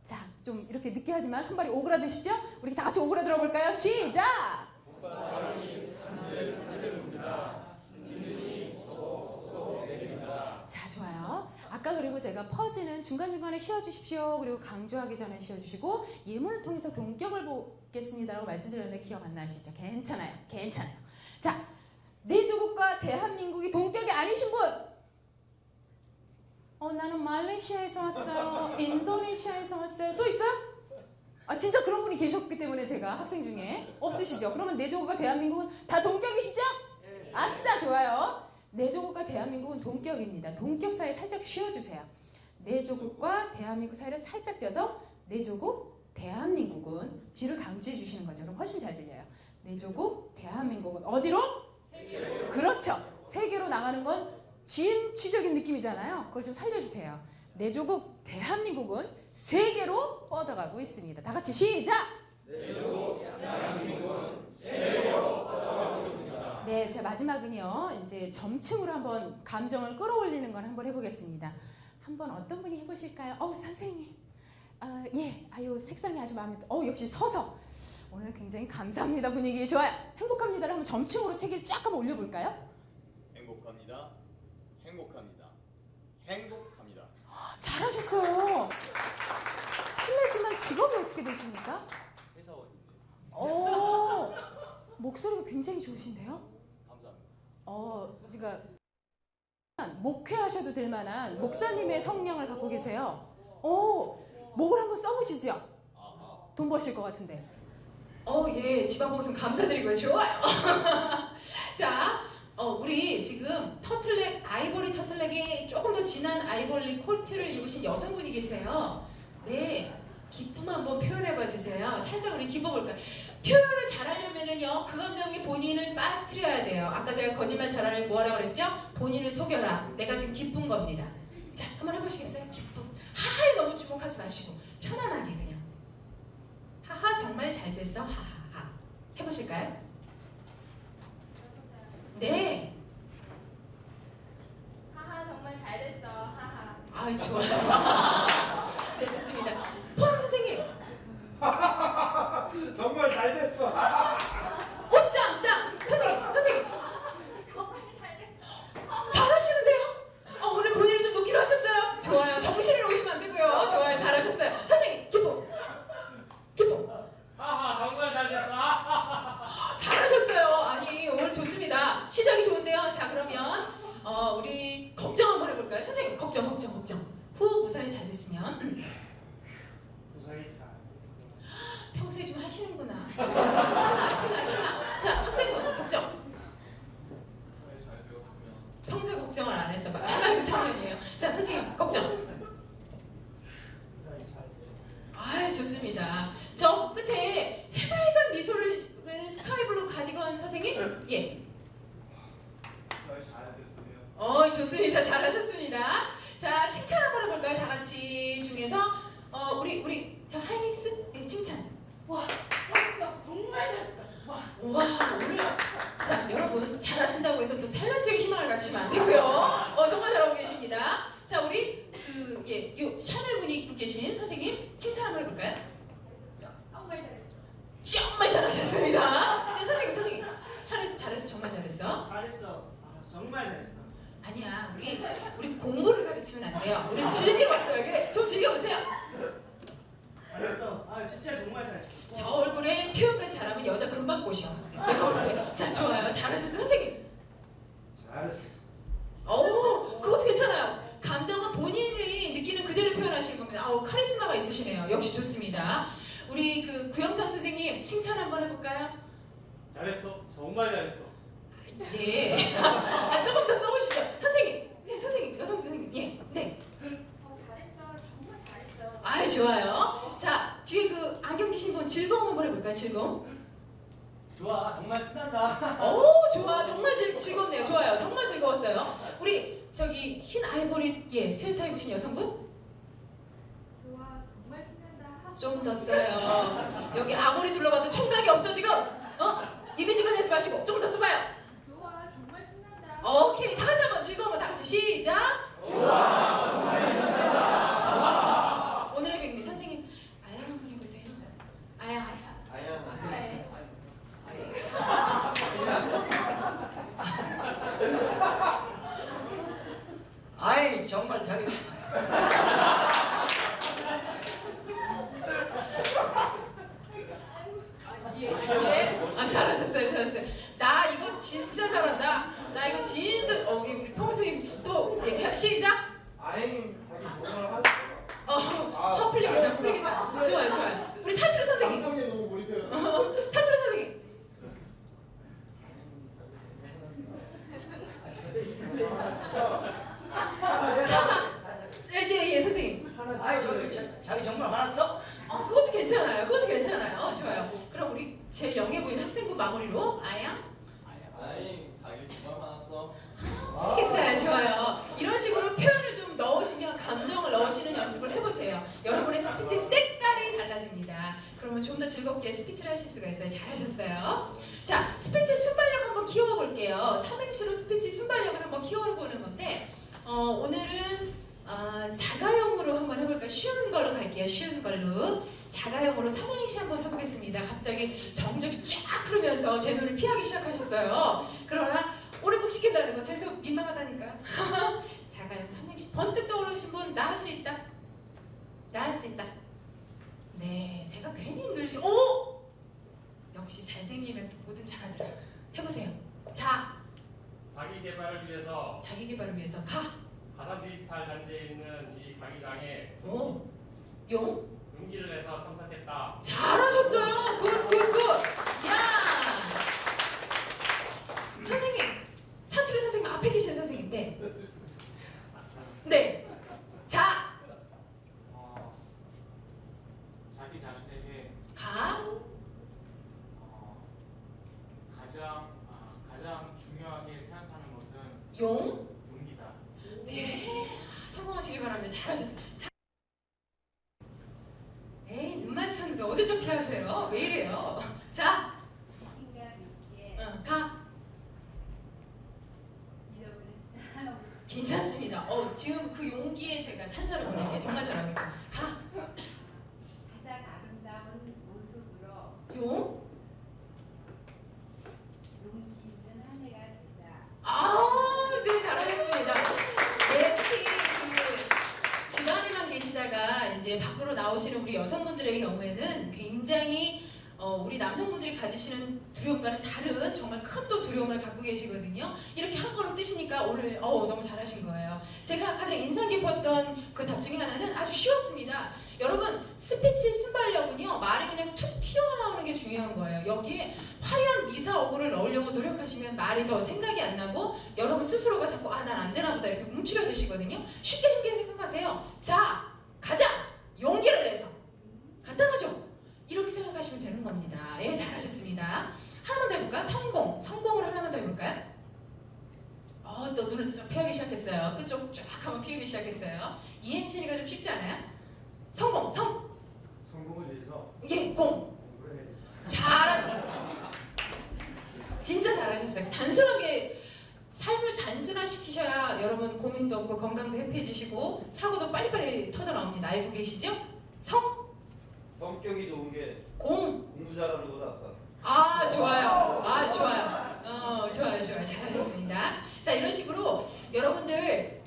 A: 자, 좀 이렇게 느끼하지만 손발이 오그라드시죠? 우리 다 같이 오그라들어 볼까요? 시작!
G: 봄바람이 산들산들 붑니다. 흰눈이 소복소복 내립니다.
A: 자, 좋아요. 아까 그리고 제가 퍼지는 중간중간에 쉬어주십시오. 그리고 강조하기 전에 쉬어주시고 예문을 통해서 동격을 보겠습니다라고 말씀드렸는데 기억 안 나시죠? 괜찮아요. 괜찮아요. 자, 내 조국과 대한민국이 동격이 아니신 분! 나는 말레이시아에서 왔어요. 인도네시아에서 왔어요. 또 있어요? 아, 진짜 그런 분이 계셨기 때문에 제가 학생 중에 없으시죠? 그러면 내 조국과 대한민국은 다 동격이시죠? 아싸, 좋아요. 내 조국과 대한민국은 동격입니다. 동격 사이에 살짝 쉬어주세요. 내 조국과 대한민국 사이를 살짝 떼서 내 조국, 대한민국은 뒤를 강조해 주시는 거죠. 그럼 훨씬 잘 들려요. 내 조국, 대한민국은 어디로? 세계로. 그렇죠. 세계로 나가는 건 진취적인 느낌이잖아요. 그걸 좀 살려주세요. 내 조국, 대한민국은 세계로 뻗어가고 있습니다. 다 같이 시작!
G: 내 조국, 대한민국은 세계로 뻗어가고 있습니다.
A: 네, 자 마지막은요. 이제 점층으로 한번 감정을 끌어올리는 걸 한번 해보겠습니다. 한번 어떤 분이 해보실까요? 선생님. 예, 아유 색상이 아주 마음에 들어. 역시 서서. 오늘 굉장히 감사합니다. 분위기 좋아요. 행복합니다를 한번 점층으로 세 개를 쫙 한번 올려볼까요?
C: 행복합니다. 행복합니다. 행복합니다.
A: 잘하셨어요. 실례지만 직업이 어떻게 되십니까?
C: 회사원인데.
A: 목소리가 굉장히 좋으신데요?
C: 감사합니다.
A: 제가 목회하셔도 될 만한 목사님의 성량을 갖고 계세요. 목을 한번 써보시죠. 돈 버실 것 같은데. 예, 지방방송 감사드리고요. 좋아요. 자, 우리 지금 아이보리 터틀넥에 조금 더 진한 아이보리 코트를 입으신 여성분이 계세요. 네, 기쁨 한번 표현해봐 주세요. 살짝 우리 기뻐볼까요? 표현을 잘하려면은요, 그 감정에 본인을 빠뜨려야 돼요. 아까 제가 거짓말 잘하려면 뭐라고 그랬죠? 본인을 속여라. 내가 지금 기쁜 겁니다. 자, 한번 해보시겠어요? 기쁨. 하하에 너무 주목하지 마시고 편안하게 그냥. 하하 정말 잘 됐어. 하하하. 해보실까요? 네.
H: 하하 정말 잘 됐어. 하하.
A: 아이 좋아요. 네 좋습니다. 포항 선생님.
G: 정말 잘 됐어.
A: 짱 선생님.
H: 정말 잘 됐어.
A: 잘하시는데요? 오늘 본인을 좀 놓기로 하셨어요? 좋아요. 정신을 놓으시면 안 되고요. 좋아요. 잘하셨어요. 선생님 기쁨.
F: 하하 정말 잘 됐어.
A: 잘하셨어요. 아니 오늘 좋습니다. 시작이 좋은데요. 자 그러면 우리 걱정 한번 해볼까요? 선생님 걱정. 후 무사히 잘 됐으면.
F: 무사히 잘
A: 평소에 좀 하시는구나. 친하. 자 학생분 걱정.
E: 무사히 잘 되었으면.
A: 평소에 걱정을 안 했어. 아이고 청년이에요. 자 선생님 걱정.
F: 무사히 잘 됐어.
A: 아유 좋습니다. 저 끝에 해맑은 미소를 스카이블루 가디건 선생님? 예.
G: 무사히 잘 됐으면.
A: 좋습니다. 잘하셨습니다. 자 칭찬 한번 해볼까요? 다 같이 중에서 우리 자 하이닉스 예, 칭찬.
H: 와 잘했어. 정말 잘했어. 와.
A: 와 오늘 자 여러분 잘하신다고 해서 또 탤런트의 희망을 가지시면 안 되고요. 정말 잘하고 계십니다. 자 우리 요 샤넬 분이 입고 계신 선생님 칭찬 한번 해볼까요?
H: 정말 잘했어.
A: 정말 잘하셨습니다. 자, 선생님 잘했어 정말 잘했어.
F: 잘했어. 정말 잘했어.
A: 아니야 우리 공부를 가르치면 안 돼요. 우리 즐기러 왔어요. 이게 좀 즐겨보세요.
F: 잘했어. 진짜 정말 잘했어.
A: 저 얼굴에 표현까지 잘하면 여자 금방 꼬셔. 내가 볼 때. 자 좋아요. 잘하셨어요 선생님.
G: 잘했어.
A: 그것도 괜찮아요. 감정은 본인이 느끼는 그대로 표현하시는 겁니다. 카리스마가 있으시네요. 역시 좋습니다. 우리 그 구영탁 선생님 칭찬 한번 해볼까요?
F: 잘했어. 정말 잘했어.
A: 네. 조금 더 써보시죠. 선생님. 네, 선생님. 여성 선생님. 예. 네.
H: 잘했어. 정말 잘했어.
A: 아이 좋아요. 자 뒤에 그 안경 끼신 분 즐거움 한번 해볼까요? 즐거움.
F: 좋아. 정말 신난다.
A: 좋아. 정말 즐겁네요. 좋아요. 정말 즐거웠어요. 우리 저기 흰 아이보리 스웨터 입으신 여성분.
H: 좋아. 정말 신난다.
I: 좀 더 써요. 여기 아무리 둘러봐도 총각이 없어 지금. 이미지가 하지 마시고 조금 더 써봐요.
H: 좋아, 정말 신난다.
I: 오케이, 다 같이 한번 즐거우면 다 같이 시작. 좋아. 오늘의 백미 선생님 아야 한번 해보세요. 아야.
J: 아이 정말 자기
I: 예. 잘하셨어요. 나 이거 진짜 잘한다. 나 이거 진짜 우리 평소에 또 시작.
G: 아잉 자기 정말
I: 풀리겠다. 좋아요. 우리 사투리 선생님.
G: 감성에 너무 몰입해요.
I: 사투리 선생님. 예, 선생님.
J: 아이 자기 정말 화났어?
I: 그것도 괜찮아요. 좋아요. 그럼 우리 제일 영해 보이는 학생부 마무리로 아야.
E: 아잉 자기 정말 화났어.
I: 알겠어요. 좋아요. 이런 식으로 표현을 좀 넣으시면 감정을 넣으시는 연습을 해보세요. 여러분의 스피치 때깔이 달라집니다. 그러면 좀 더 즐겁게 스피치를 하실 수가 있어요. 잘하셨어요. 자, 스피치 순발력 한번 키워볼게요. 삼행시로 스피치 순발력을 한번 키워보는 건데 오늘은 자가용으로 한번 해볼까요? 쉬운 걸로 갈게요. 쉬운 걸로. 자가용으로 삼행시 한번 해보겠습니다. 갑자기 정적이 쫙 흐르면서 제 눈을 피하기 시작하셨어요. 그러나 오늘 꼭 시킨다는 거 죄송 민망하다니까요. 자가용 삼행시 번뜩 떠오르신 분 나 할 수 있다. 나 할 수 있다. 네, 제가 괜히 오! 역시 잘생기면 뭐든 잘하더라. 해보세요.
K: 자기 개발을 위해서
I: 자기 개발을 위해서
K: 가상 디지털 단지에 있는 이 강의장에
I: 용
K: 용기를 내서 참석했다.
I: 잘하셨어요. 굿. 야 선생님 사투리 선생님 앞에 계신 선생님 네. 자
L: 자기 자신에게 가장 중요하게 생각하는 것은 용기다.
I: 네, 성공하시길 바랍니다. 잘하셨어요. 에이, 눈 마주쳤는데 어딜 또 피하세요? 왜 이래요? 자,
H: 자신감 있게
I: 괜찮습니다. 지금 그 용기에 제가 찬사를 보낼게요. 정말 잘하고 있어요.
H: 가장 아름다운 모습으로
I: 용
H: 용기 있는 한 해가 되자.
I: 네, 잘하셨습니다. 네, 특히 집안에만 계시다가 이제 밖으로 나오시는 우리 여성분들의 경우에는 굉장히 우리 남성분들이 가지시는 두려움과는 다른 정말 큰 또 두려움을 갖고 계시거든요. 이렇게 한 걸음 뜨시니까 오늘 너무 잘하신 거예요. 제가 가장 인상 깊었던 그 답 중에 하나는 아주 쉬웠습니다. 여러분 스피치 순발력은요 말이 그냥 툭 튀어나오는 게 중요한 거예요. 여기에 화려한 미사어구를 넣으려고 노력하시면 말이 더 생각이 안 나고 여러분 스스로가 자꾸 난 안 되나 보다 이렇게 움츠려드시거든요. 쉽게 생각하세요. 자, 가자! 용기를 내서. 간단하죠? 이렇게 생각하시면 되는 겁니다. 예, 잘하셨습니다. 하나만 더 해볼까요? 성공을 하나만 더 해볼까요? 또 눈을 좀 피하기 시작했어요. 그쪽 쫙 한번 피하기 시작했어요. 이행시가 좀 쉽지 않아요?
G: 성공을 위해서
I: 공부를 해야 잘하셨어요. 진짜 잘하셨어요. 단순하게 삶을 단순화시키셔야 여러분 고민도 없고 건강도 해피해지시고 사고도 빨리빨리 터져나옵니다. 알고 계시죠?
C: 성격이 좋은 게
I: 공부
C: 잘하는 거다 아까.
I: 좋아요. 좋아요. 잘하셨습니다. 자, 이런 식으로 여러분들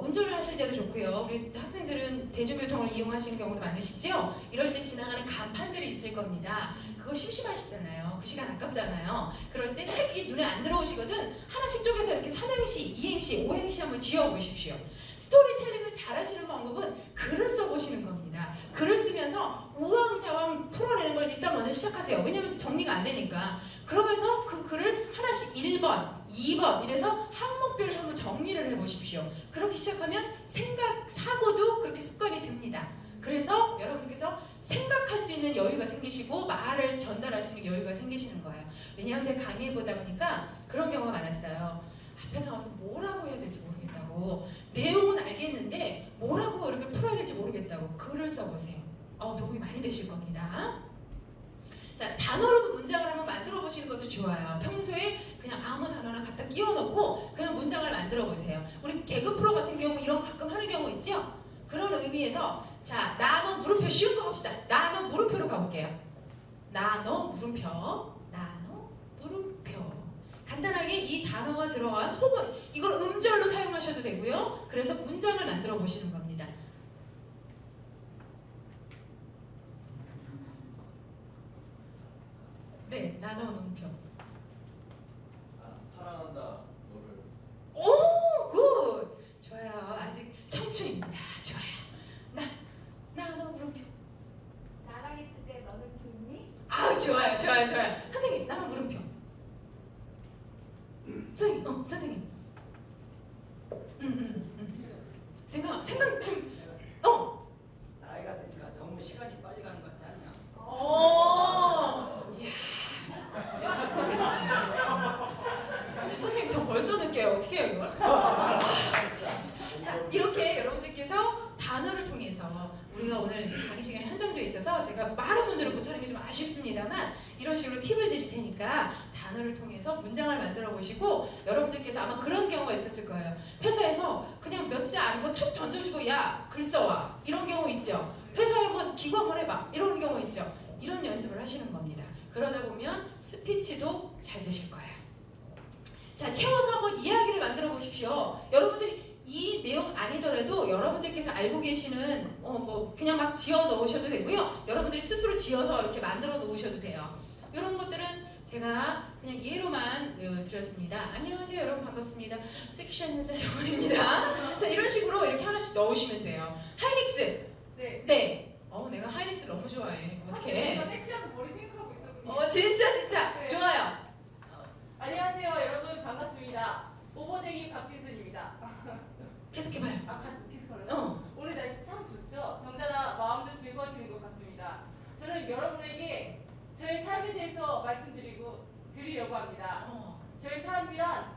I: 운전을 하실 때도 좋고요. 우리 학생들은 대중교통을 이용하시는 경우도 많으시죠? 이럴 때 지나가는 간판들이 있을 겁니다. 그거 심심하시잖아요. 그 시간 아깝잖아요. 그럴 때 책이 눈에 안 들어오시거든 하나씩 쪼개서 이렇게 3행시, 2행시, 5행시 한번 지어보십시오. 스토리텔링을 잘하시는 방법은 글을 써보시는 겁니다. 글을 쓰면서 우왕좌왕 풀어내는 걸 일단 먼저 시작하세요. 왜냐면 정리가 안 되니까. 그러면서 그 글을 하나씩 1번, 2번 이래서 항목별로 한번 정리를 해보십시오. 그렇게 시작하면 사고도 그렇게 습관이 듭니다. 그래서 여러분들께서 생각할 수 있는 여유가 생기시고 말을 전달할 수 있는 여유가 생기시는 거예요. 왜냐하면 제가 강의해보다 보니까 그런 경우가 많았어요. 앞에 나와서 뭐라고 해야 될지 모르겠다고. 내용은 알겠는데 뭐라고 이렇게 풀어야 될지 모르겠다고. 글을 써보세요. 도움이 많이 되실 겁니다. 자, 단어로도 문장을 한번 만들어 보시는 것도 좋아요. 평소에 그냥 아무 단어나 갖다 끼워 넣고 그냥 문장을 만들어 보세요. 우리 개그 프로 같은 경우 이런 거 가끔 하는 경우 있죠? 그런 의미에서 자, 나너 물음표 쉬운 거 봅시다. 나너 물음표로 가볼게요. 나너 물음표, 나너 물음표. 간단하게 이 단어가 들어간 혹은 이걸 음절로 사용하셔도 되고요. 그래서 문장을 만들어 보시는 겁니다. 네, 나너 물음표.
E: 사랑한다 너를.
I: 오, 굿. 좋아요. 아직 청춘입니다. 좋아요. 나너 물음표.
D: 나랑 있을 때 너는 좋니?
I: 아, 좋아요. 선생님, 나너 물음표. 선생님, 선생님. 생각 좀.
J: 나이가 드니까 너무 시간이 빨리 가는 것 같지 않냐?
I: 이야. 베스트. 근데 선생님 저 벌써 느껴요. 어떻게 해요 이걸? 자, 이렇게 여러분들께서 단어를 통해서 우리가 오늘 이제 강의 시간이 한정되어 있어서 제가 많은 분들을 못하는 게 좀 아쉽습니다만 이런 식으로 팁을 드릴 테니까 단어를 통해서 문장을 만들어 보시고 여러분들께서 아마 그런 경우가 있었을 거예요. 회사에서 그냥 몇 자 아는 거 툭 던져주고 야 글 써와 이런 경우 있죠. 회사에 한번 기고 한번 해봐 이런 경우 있죠. 이런 연습을 하시는 겁니다. 그러다 보면 스피치도 잘 되실 거예요. 자, 채워서 한번 이야기를 만들어 보십시오. 여러분들이 이 내용 아니더라도 여러분들께서 알고 계시는 뭐 그냥 막 지어 넣으셔도 되고요. 여러분들이 스스로 지어서 이렇게 만들어 놓으셔도 돼요. 이런 것들은 제가 그냥 예로만 드렸습니다. 안녕하세요 여러분 반갑습니다. 섹시한 여자 정원입니다. 자, 이런 식으로 이렇게 하나씩 넣으시면 돼요. 하이닉스. 네. 내가 하이닉스 너무 좋아해. 어떡해.
M: 제가 섹시한 머리 생각하고 있었군요.
I: 진짜.
M: 네.
I: 좋아요.
M: 안녕하세요 여러분 반갑습니다. 오버쟁이 박진순입니다.
I: 계속해봐요.
M: 계속하려고? 오늘 날씨 참 좋죠? 덩달아 마음도 즐거워지는 것 같습니다. 저는 여러분에게 저의 삶에 대해서 드리려고 합니다. 저의 삶이란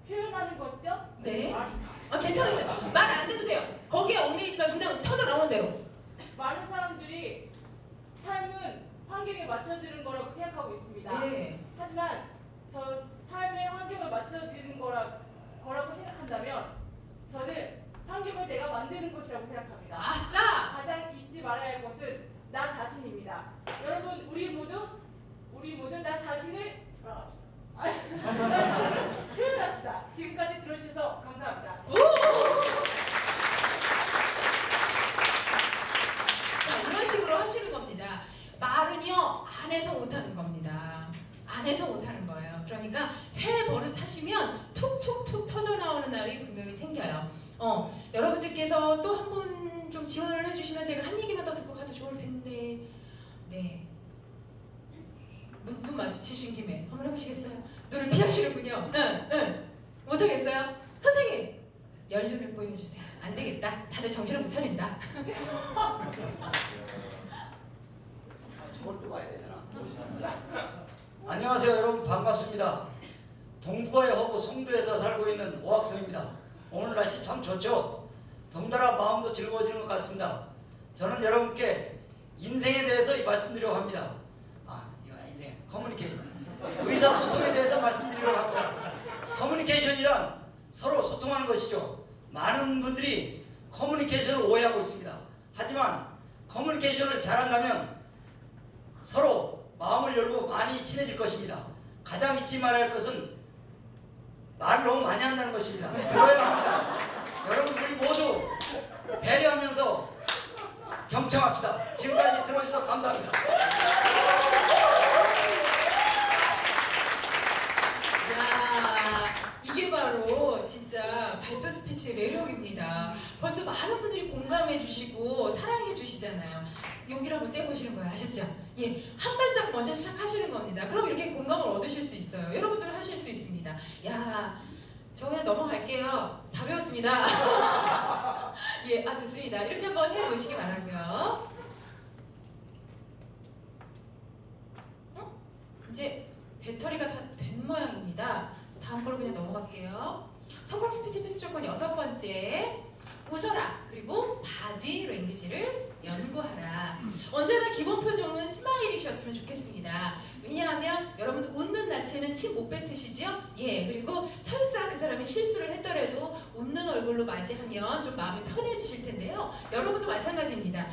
M: 표현하는 것이죠?
I: 네.
M: 말이
I: 괜찮아요. 말 안 돼도 돼요. 거기에 얽매이지 말고 그냥 터져 나오는 대로.
M: 많은 사람들이 삶은 환경에 맞춰지는 거라고 생각하고 있습니다.
I: 네.
M: 하지만 저 삶의 환경을 맞춰지는 거라고 생각한다면 저는 환경을 내가 만드는 것이라고 생각합니다.
I: 아싸!
M: 가장 잊지 말아야 할 것은 나 자신입니다. 여러분 우리 모두 나 자신을 표현합시다. 지금까지 들어주셔서 감사합니다.
I: 자, 이런 식으로 하시는 겁니다. 말은요 안에서 못하는 겁니다. 안에서 못하는 거예요. 그러니까 해버릇 하시면 툭툭툭 터져 나오는 날이 분명히 생겨요. 여러분들께서 또 한 분 좀 지원을 해주시면 제가 한 얘기만 더 듣고 가도 좋을 텐데. 네. 눈 마주치신 김에 한번 해보시겠어요? 눈을 피하시는군요. 응. 못하겠어요? 선생님! 연륜을 보여주세요. 안 되겠다. 다들 정신을 못 차린다.
J: 저걸 또 봐야 되잖아. 안녕하세요 여러분 반갑습니다. 동북아의 허브 송도에서 살고 있는 오학성입니다. 오늘 날씨 참 좋죠? 덩달아 마음도 즐거워지는 것 같습니다. 저는 여러분께 인생에 대해서 말씀드리려고 합니다. 이거 인생 커뮤니케이션 의사소통에 대해서 말씀드리려고 합니다. 커뮤니케이션이란 서로 소통하는 것이죠. 많은 분들이 커뮤니케이션을 오해하고 있습니다. 하지만 커뮤니케이션을 잘한다면 서로 마음을 열고 많이 친해질 것입니다. 가장 잊지 말아야 할 것은 말을 너무 많이 한다는 것입니다. 들어야 합니다. 여러분 우리 모두 배려하면서 경청합시다. 지금까지 들어주셔서 감사합니다.
I: 이게 바로 진짜 발표 스피치의 매력입니다. 벌써 많은 분들이 공감해 주시고 사랑해 주시잖아요. 용기를 한번 떼보시는 거예요. 아셨죠? 한 발짝 먼저 시작하시는 겁니다. 그럼 이렇게 공감을 얻으실 수 있어요. 여러분들 하실 수 있습니다. 저 그냥 넘어갈게요. 다 배웠습니다. 좋습니다. 이렇게 한번 해보시기 바라고요. 이제 배터리가 다 된 모양입니다. 다음 거로 그냥 넘어갈게요. 성공 스피치 필수 조건 6번째. 웃어라. 그리고 바디 랭귀지를 연구하라. 언제나 기본 표정은 스마일이셨으면 좋겠습니다. 왜냐하면 여러분들 웃는 자체는 침 못 뱉으시죠? 예, 그리고 설사 그 사람이 실수를 했더라도 웃는 얼굴로 맞이하면 좀 마음이 편해지실 텐데요. 여러분도 마찬가지입니다.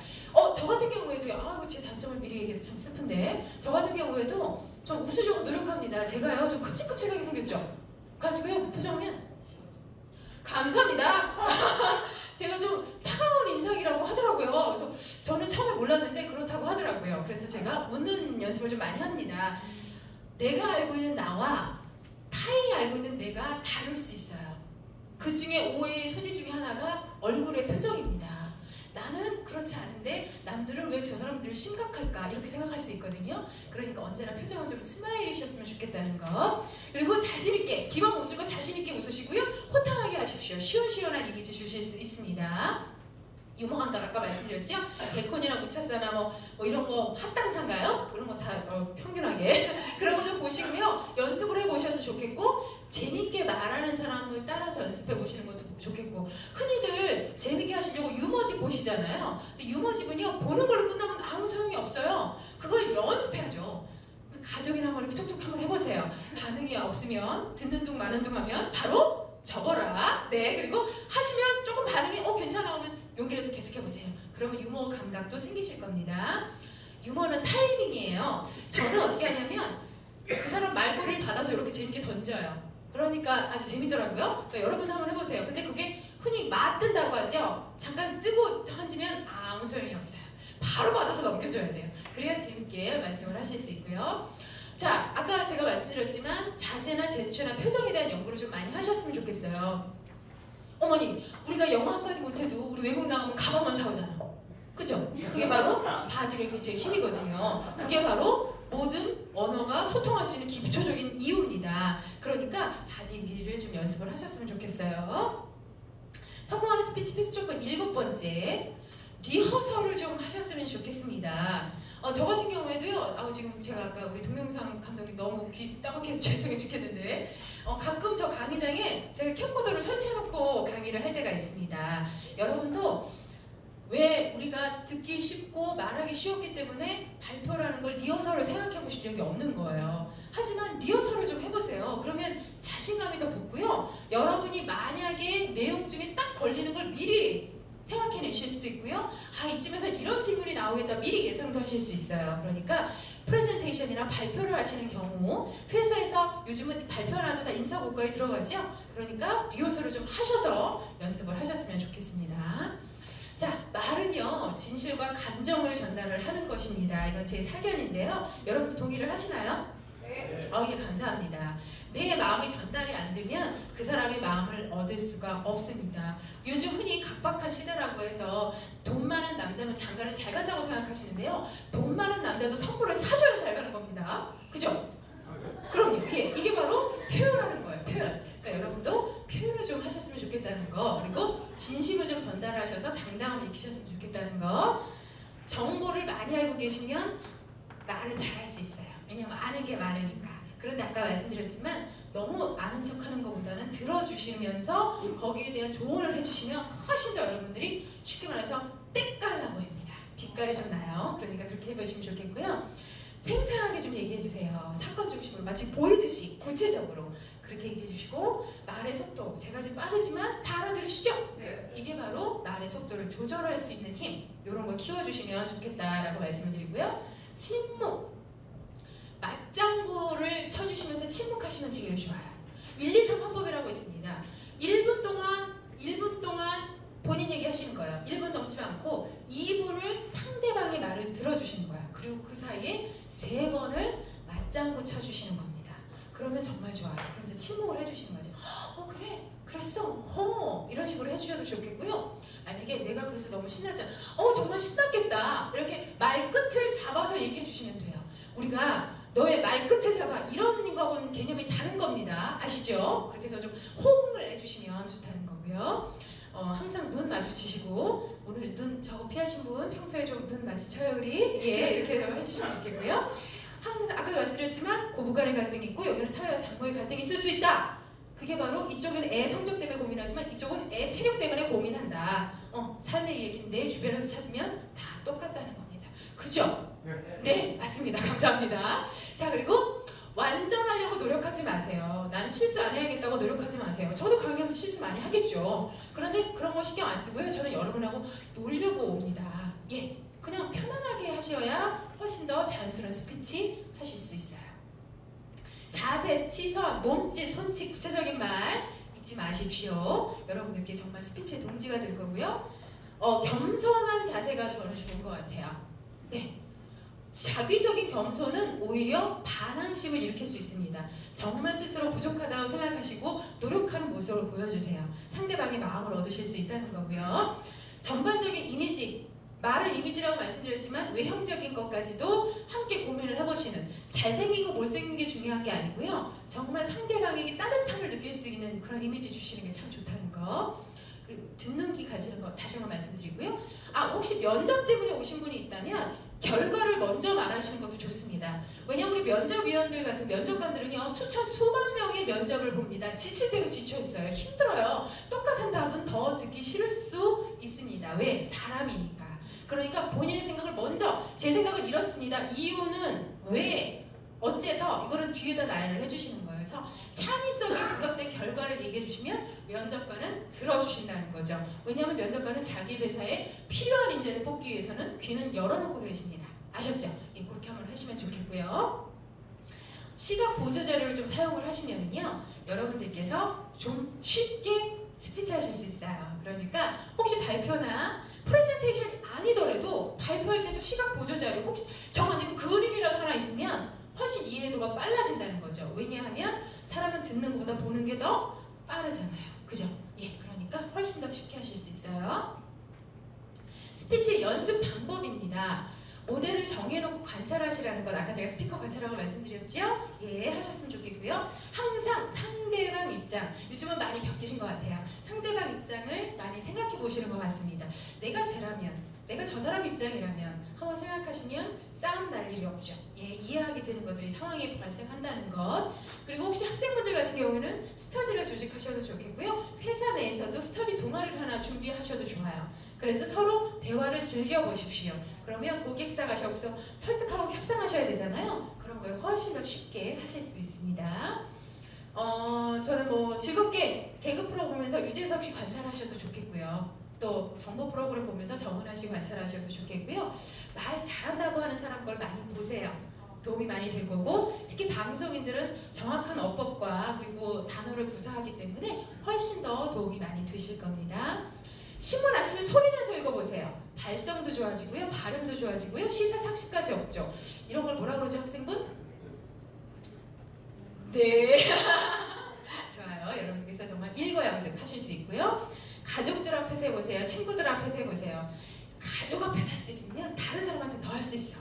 I: 저 같은 경우에도 제 단점을 미리 얘기해서 참 슬픈데 저 같은 경우에도 좀 웃으려고 노력합니다. 제가요 좀 큼직큼직하게 생겼죠? 가지고요 표정은 감사합니다. 제가 좀 차가운 인상이라고 하더라고요. 그래서 저는 처음에 몰랐는데 그렇다고 하더라고요. 그래서 제가 웃는 연습을 좀 많이 합니다. 내가 알고 있는 나와 타인이 알고 있는 내가 다를 수 있어요. 그 중에 오해의 소지 중에 하나가 얼굴의 표정입니다. 나는 그렇지 않은데 남들은 왜 저 사람들 심각할까 이렇게 생각할 수 있거든요. 그러니까 언제나 표정은 좀 스마일이셨으면 좋겠다는 거. 그리고 자신있게 기방 웃을 거 자신있게 웃으시고요. 호탕하게 하십시오. 시원시원한 이미지 주실 수 있습니다. 유머 감각 아까 말씀드렸죠? 개콘이나 무차사나 뭐 이런 거 핫당사인가요? 그런 거 다 평균하게 그런 거 좀 보시고요. 연습을 해보셔도 좋겠고 재밌게 말하는 사람을 따라서 연습해 보시는 것도 좋겠고 흔히들 재밌게 하시려고 유머집 보시잖아요. 근데 유머집은요 보는 걸로 끝나면 아무 소용이 없어요. 그걸 연습해야죠. 가족이나 뭐 이렇게 톡톡 한번 해보세요. 반응이 없으면 듣는 둥 마는 둥 하면 바로 접어라. 네, 그리고 하시면 조금 반응이 괜찮아 오면 용기를 내서 계속 해보세요. 그러면 유머 감각도 생기실 겁니다. 유머는 타이밍이에요. 저는 어떻게 하냐면 그 사람 말꼬리를 받아서 이렇게 재밌게 던져요. 그러니까 아주 재밌더라고요. 그러니까 여러분 한번 해보세요. 근데 그게 흔히 맞든다고 하죠. 잠깐 뜨고 던지면 아무 소용이 없어요. 바로 받아서 넘겨줘야 돼요. 그래야 재밌게 말씀을 하실 수 있고요. 자, 아까 제가 말씀드렸지만 자세나 제스처나 표정에 대한 연구를 좀 많이 하셨으면 좋겠어요. 어머니, 우리가 영어 한마디 못해도 우리 외국 나가면 가방만 사오잖아. 그죠? 그게 바로 바디랭귀지의 힘이거든요. 그게 바로 모든 언어가 소통할 수 있는 기초적인 이유입니다. 그러니까 바디랭귀지를 좀 연습을 하셨으면 좋겠어요. 성공하는 스피치 필수 조건 7번째, 리허설을 좀 하셨으면 좋겠습니다. 저 같은 경우에도요, 지금 제가 아까 우리 동영상 감독님 너무 귀 따갑게 죄송해 죽겠는데, 가끔 저 강의장에 제가 캠코더를 설치해놓고 강의를 할 때가 있습니다. 여러분도 왜 우리가 듣기 쉽고 말하기 쉬웠기 때문에 발표라는 걸 리허설을 생각해 보신 적이 없는 거예요. 하지만 리허설을 좀 해보세요. 그러면 자신감이 더 붙고요. 여러분이 만약에 내용 중에 딱 걸리는 걸 미리 생각해내실 수도 있고요. 이쯤에서 이런 질문이 나오겠다 미리 예상도 하실 수 있어요. 그러니까 프레젠테이션이나 발표를 하시는 경우 회사에서 요즘은 발표 하나도 다 인사고과에 들어가죠. 그러니까 리허설을 좀 하셔서 연습을 하셨으면 좋겠습니다. 자, 말은요 진실과 감정을 전달을 하는 것입니다. 이건 제 사견인데요. 여러분도 동의를 하시나요? 네. 예, 감사합니다. 내 마음이 전달이 안 되면 그 사람의 마음을 얻을 수가 없습니다. 요즘 흔히 각박한 시대라고 해서 돈 많은 남자면 장가를 잘 간다고 생각하시는데요. 돈 많은 남자도 선물을 사줘야 잘 가는 겁니다. 그죠? 그럼요. 이게 바로 표현하는 거예요. 표현. 그러니까 여러분도 표현을 좀 하셨으면 좋겠다는 거, 그리고 진심을 좀 전달하셔서 당당함을 익히셨으면 좋겠다는 거. 정보를 많이 알고 계시면 말을 잘할 수 있어요. 왜냐면 아는 게 많으니까. 그런데 아까 말씀드렸지만 너무 아는 척하는 것보다는 들어주시면서 거기에 대한 조언을 해주시면 훨씬 더 여러분들이 쉽게 말해서 때깔나 보입니다. 뒷깔이 좀 나요. 그러니까 그렇게 해보시면 좋겠고요. 생생하게 좀 얘기해주세요. 사건 중심으로 마치 보이듯이 구체적으로 그렇게 얘기해주시고 말의 속도, 제가 지금 빠르지만 다 알아들으시죠? 네. 이게 바로 말의 속도를 조절할 수 있는 힘, 이런 걸 키워주시면 좋겠다라고 말씀을 드리고요. 침묵, 맞장구를 쳐주시면서 침묵하시면 제일 좋아요. 1, 2, 3 화법이라고 있습니다. 1분 동안 본인 얘기하시는 거예요. 1분 넘지 않고 2분을 상대방의 말을 들어주시는 거예요. 그리고 그 사이에 3번을 맞장구 쳐주시는 겁니다. 그러면 정말 좋아요. 그러면서 침묵을 해주시는 거죠. 그래, 그랬어. 이런 식으로 해주셔도 좋겠고요. 만약에 내가 그래서 너무 신났잖아. 정말 신났겠다. 이렇게 말끝을 잡아서 얘기해 주시면 돼요. 우리가 너의 말끝을 잡아 이런 거하고는 개념이 다른 겁니다. 아시죠? 그렇게 해서 좀 호응을 해주시면 좋다는 거고요. 항상 눈 마주치시고, 오늘 눈 저거 피하신 분 평소에 좀 눈 마주쳐요 우리? 예, 이렇게 해주시면 좋겠고요. 항상 아까도 말씀드렸지만 고부간의 갈등이 있고 여기는 사회와 장모의 갈등이 있을 수 있다. 그게 바로 이쪽은 애 성적 때문에 고민하지만 이쪽은 애 체력 때문에 고민한다. 삶의 얘기는 내 주변에서 찾으면 다 똑같다는 겁니다. 그죠? 네, 맞습니다. 감사합니다. 자, 그리고 완전하려고 노력하지 마세요. 나는 실수 안 해야겠다고 노력하지 마세요. 저도 강의하면서 실수 많이 하겠죠. 그런데 그런 거 신경 안 쓰고요. 저는 여러분하고 놀려고 옵니다. 예, 그냥 편안하게 하셔야 훨씬 더 자연스러운 스피치 하실 수 있어요. 자세, 시선, 몸짓, 손짓, 구체적인 말 잊지 마십시오. 여러분들께 정말 스피치의 동지가 될 거고요. 겸손한 자세가 저는 좋은 것 같아요. 네. 자기적인 겸손은 오히려 반항심을 일으킬 수 있습니다. 정말 스스로 부족하다고 생각하시고 노력하는 모습을 보여주세요. 상대방의 마음을 얻으실 수 있다는 거고요. 전반적인 이미지, 말은 이미지라고 말씀드렸지만 외형적인 것까지도 함께 고민을 해보시는, 잘생기고 못생긴 게 중요한 게 아니고요. 정말 상대방에게 따뜻함을 느낄 수 있는 그런 이미지 주시는 게 참 좋다는 거. 그리고 듣는 귀 가지는 거 다시 한번 말씀드리고요. 혹시 면접 때문에 오신 분이 있다면 결과를 먼저 말하시는 것도 좋습니다. 왜냐하면 우리 면접위원들 같은 면접관들은요, 수만 명의 면접을 봅니다. 지칠 대로 지쳐있어요. 힘들어요. 똑같은 답은 더 듣기 싫을 수 있습니다. 왜? 사람이니까. 그러니까 본인의 생각을 먼저, 제 생각은 이렇습니다. 이유는 왜? 어째서? 이거는 뒤에다 나열을 해주시는 거예요. 그래서 창의성이 부각된 결과를 얘기해 주시면 면접관은 들어주신다는 거죠. 왜냐하면 면접관은 자기 회사에 필요한 인재를 뽑기 위해서는 귀는 열어놓고 계십니다. 아셨죠? 예, 그렇게 한번 하시면 좋겠고요. 시각 보조 자료를 좀 사용을 하시면요, 여러분들께서 좀 쉽게 스피치 하실 수 있어요. 그러니까 혹시 발표나 프레젠테이션이 아니더라도 발표할 때도 시각 보조 자료, 혹시 정 안 되면 그림이라도 하나 있으면 훨씬 이해도가 빨라진다는 거죠. 왜냐하면 사람은 듣는 것보다 보는 게 더 빠르잖아요. 그죠? 예, 그러니까 훨씬 더 쉽게 하실 수 있어요. 스피치 연습 방법입니다. 모델을 정해놓고 관찰하시라는 것, 아까 제가 스피커 관찰하고 말씀드렸죠? 예, 하셨으면 좋겠고요. 항상 상대방 입장, 요즘은 많이 바뀌신 것 같아요. 상대방 입장을 많이 생각해 보시는 것 같습니다. 내가 쟤라면, 내가 저 사람 입장이라면 한번 생각하시면 싸움 날 일이 없죠. 예, 이해하게 되는 것들이 상황에 발생한다는 것. 그리고 혹시 학생분들 같은 경우에는 스터디를 조직하셔도 좋겠고요. 회사 내에서도 스터디 동아리를 하나 준비하셔도 좋아요. 그래서 서로 대화를 즐겨보십시오. 그러면 고객사가 여기서 설득하고 협상하셔야 되잖아요. 그런 걸 훨씬 더 쉽게 하실 수 있습니다. 저는 뭐 즐겁게 개그 프로 보면서 유재석 씨 관찰하셔도 좋겠고요. 또 정보 프로그램 보면서 정은하 씨 관찰하셔도 좋겠고요. 말 잘한다고 하는 사람 걸 많이 보세요. 도움이 많이 될 거고, 특히 방송인들은 정확한 어법과 그리고 단어를 구사하기 때문에 훨씬 더 도움이 많이 되실 겁니다. 신문 아침에 소리내서 읽어보세요. 발성도 좋아지고요, 발음도 좋아지고요, 시사상식까지 없죠. 이런 걸 뭐라 그러죠, 학생분? 네. 좋아요. 여러분께서 정말 일거양득 하실 수 있고요. 가족들 앞에서 해보세요. 친구들 앞에서 해보세요. 가족 앞에서 할 수 있으면 다른 사람한테 더 할 수 있어.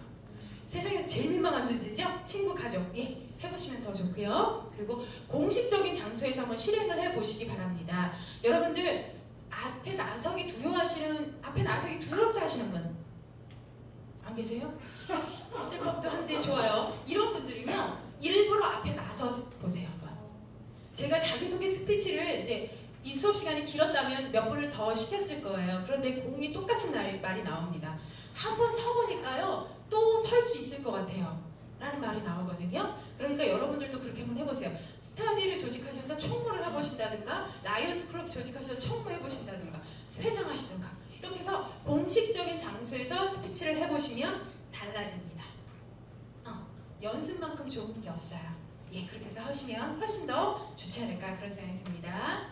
I: 세상에서 제일 민망한 존재죠? 친구, 가족. 예, 해보시면 더 좋고요. 그리고 공식적인 장소에서 한번 실행을 해보시기 바랍니다. 여러분들 앞에 나서기 두렵다 하시는 분 안 계세요? 있을 법도 한데 좋아요. 이런 분들이면 일부러 앞에 나서 보세요. 제가 자기소개 스피치를 이제 이 수업 시간이 길었다면 몇 분을 더 시켰을 거예요. 그런데 공이 똑같이 말이 나옵니다. 한 번 서보니까요, 또 설 수 있을 것 같아요. 라는 말이 나오거든요. 그러니까 여러분들도 그렇게 한번 해보세요. 스터디를 조직하셔서 총무를 해보신다든가, 라이언스 클럽 조직하셔서 총무 해보신다든가, 회장하시든가, 이렇게 해서 공식적인 장소에서 스피치를 해보시면 달라집니다. 연습만큼 좋은 게 없어요. 예, 그렇게 해서 하시면 훨씬 더 좋지 않을까, 그런 생각이 듭니다.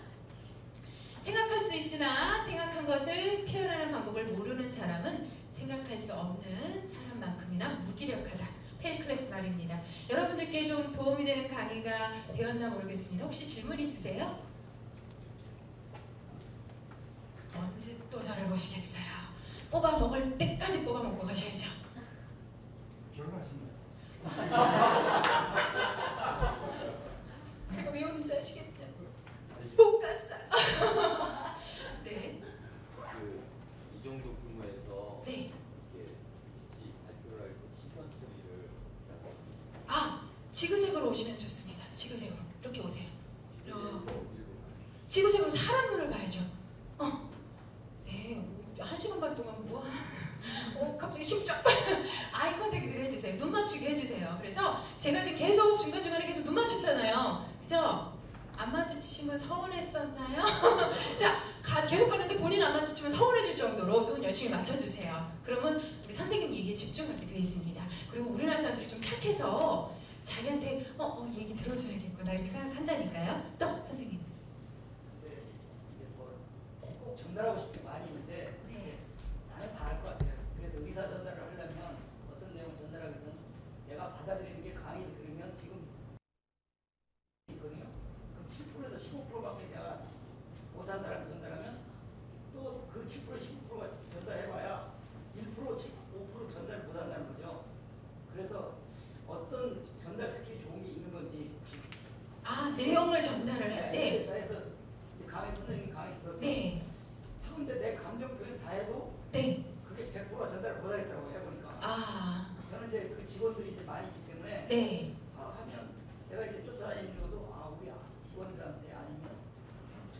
I: 생각할 수 있으나 생각한 것을 표현하는 방법을 모르는 사람은 생각할 수 없는 사람만큼이나 무기력하다. 페리클레스 말입니다. 여러분들께 좀 도움이 되는 강의가 되었나 모르겠습니다. 혹시 질문 있으세요? 언제 또 저를 보시겠어요? 뽑아 먹을 때까지 뽑아 먹고 가셔야죠. 제가 왜 오는지 아시겠죠? 못 갔어요. 네.
C: 이 정도 규모에서
I: 네.
C: 발표를 할 때 시선 처리를
I: 지그재그로 오시면 좋습니다. 지그재그로 이렇게 오세요. 이렇게. 지그재그로 사람 눈을 봐야죠. 네, 1시간 반 동안 뭐 갑자기 힘쫙 아이 컨택트를 해주세요. 눈 맞추게 해주세요. 그래서 제가 지금 계속 중간중간에 계속 눈 맞췄잖아요. 그죠? 안 마주치시면 서운했었나요? 자, 계속 가는데 본인 안 마주치면 서운해질 정도로 눈 열심히 맞춰주세요. 그러면 우리 선생님 얘기에 집중하게 되어 있습니다. 그리고 우리나라 사람들이 좀 착해서 자기한테 얘기 들어줘야겠구나 이렇게 생각한다니까요. 또 선생님.
J: 네, 이제 꼭 전달하고 싶은 게 많이 있는데 나는 다 할 것 같아요. 그래서 의사 전달을 하려면 어떤 내용을 전달하기 전 내가 받아들이는 게 강의를 들으면 지금 있거든요. 그럼 7%에서 15%밖에 내가 못한 사람 전달하면 또 그 7% 15%가 전달해봐야 1% 5% 전달 못한다는 거죠. 그래서 어떤 전달 스킬이 좋은 게 있는 건지.
I: 내용을 전달을 할 때.
J: 그래서 강의 선생님 강의 들었어요.
I: 네.
J: 그런데 내 감정 표현 다 해도
I: 네.
J: 그게 100% 전달을 못하겠다고 해보니까.
I: 저는
J: 이제 그 직원들이 이제 많이 있기 때문에.
I: 네.
J: 하면 내가 이렇게 쫓아다니는 것도 우리 직원들한테 아니면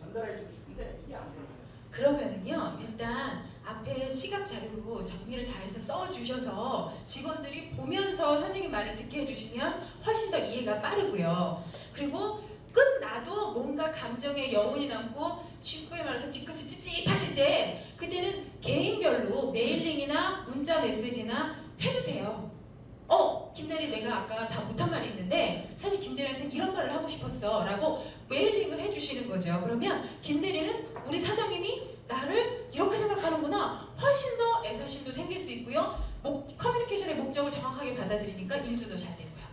J: 전달해주고 싶은데 이게 안 되는 거예요.
I: 그러면은요, 일단 앞에 시각 자료로 정리를 다 해서 써주셔서 직원들이 보면서 선생님 말을 듣게 해주시면 훨씬 더 이해가 빠르고요. 그리고 끝나도 뭔가 감정에 여운이 남고 쉽게 말해서 뒤끝이 찝찝하실 때 그때는 개인별로 메일링이나 문자 메시지나 해주세요. 김대리 내가 아까 다 못한 말이 있는데 사실 김대리한테는 이런 말을 하고 싶었어 라고 메일링을 해주시는 거죠. 그러면 김대리는 우리 사장님이 나를 이렇게 생각하는구나 훨씬 더 애사심도 생길 수 있고요. 커뮤니케이션의 목적을 정확하게 받아들이니까 일도 더 잘 되고요.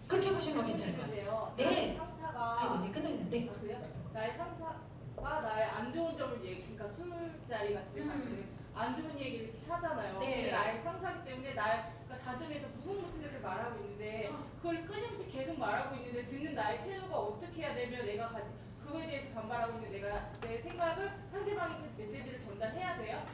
I: 그렇게 해보시는 거 괜찮을 것 같아요. 네.
M: 상사가
I: 이제 끝나겠는데.
M: 나의 상사가 나의 안 좋은 점을 그러니까 술자리 같은 데 가면 안 좋은 얘기를 이렇게 하잖아요.
I: 네.
M: 근데 나의 상사기 때문에 그러니까 다짐해서 무궁무진하게 말하고 있는데 그걸 끊임없이 계속 말하고 있는데 듣는 나의 태도가 어떻게 해야 되면 내가 그거에 대해서 반발하고 있는 내가 내 생각을 상대방에게 메시지를 전달해야 돼요?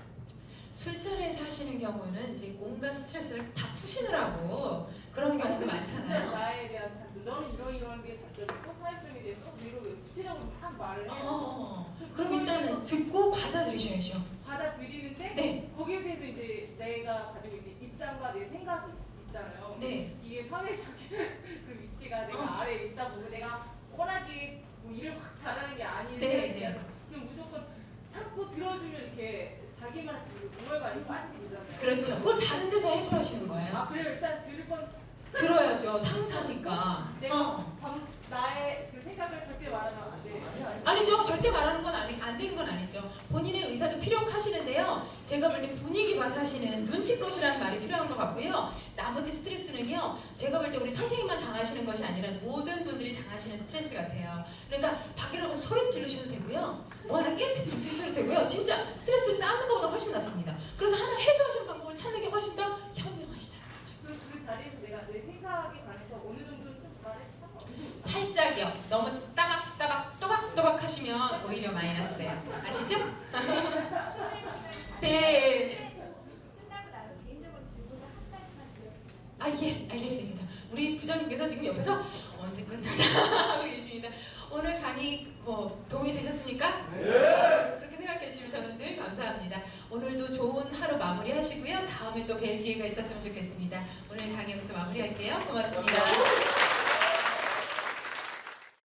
I: 술자리에서 하시는 경우는 이제 온갖 스트레스를 다 푸시느라고 그런 경우도 많잖아요.
M: 나에 대한 단점, 너는 이런 게 단점이고 사회성에 대해서 위로 구체적으로 막 말을 해요.
I: 그럼 일단은 듣고 받아들이셔야죠.
M: 받아들이는데
I: 네.
M: 거기에 대해서 이제 내가 가지고 있는 입장과 내 생각이 있잖아요.
I: 네.
M: 이게 사회적인 그 위치가 내가 아래에 있다 보고 내가 워낙에 뭐 일을 확 잘하는 게 아닌데
I: 네.
M: 그냥 무조건 참고 들어주면 이렇게 자기만 우월감이 빠지게 되잖아요.
I: 그렇죠. 그건 다른 데서 해소하시는 거예요.
M: 그래요? 일단 들을 건
I: 들어야죠. 상사니까.
M: 내가 나의 그 생각을 절대 말하면 안 돼.
I: 아니죠. 절대 말하는 건 안 되는 건 아니죠. 본인의 의사도 필요하시는데요. 제가 볼 때 분위기 봐서 하시는 눈치껏이라는 말이 필요한 것 같고요. 나머지 스트레스는요. 제가 볼 때 우리 선생님만 당하시는 것이 아니라 모든 분들이 당하시는 스트레스 같아요. 그러니까 밖에 나가서 소리도 지르셔도 되고요. 뭐 하나 깨트 붙으셔도 되고요. 진짜 스트레스를 쌓는 것보다 훨씬 낫습니다. 그래서 하나 해소하시는 방법을 찾는 게 훨씬 더 현명하시더라고요.
M: 그 자리에서 내가 내 생각에 관해서 어느 정도 좀 말했어?
I: 살짝이요. 너무 또박또박 하시면 오히려 마이너스예요. 아시죠? 네.
D: 끝나고 나서 개인적으로 질문을 한 가지만 드려요.
I: 예, 알겠습니다. 우리 부장님께서 지금 옆에서 언제 끝나나 하고 계십니다. 오늘 강의 도움이 되셨습니까? 네. 그렇게 생각해 주시면 저는 늘 감사합니다. 오늘도 좋은 하루 마무리하시고요. 다음에 또 뵐 기회가 있었으면 좋겠습니다. 오늘 강의 여기서 마무리할게요. 고맙습니다.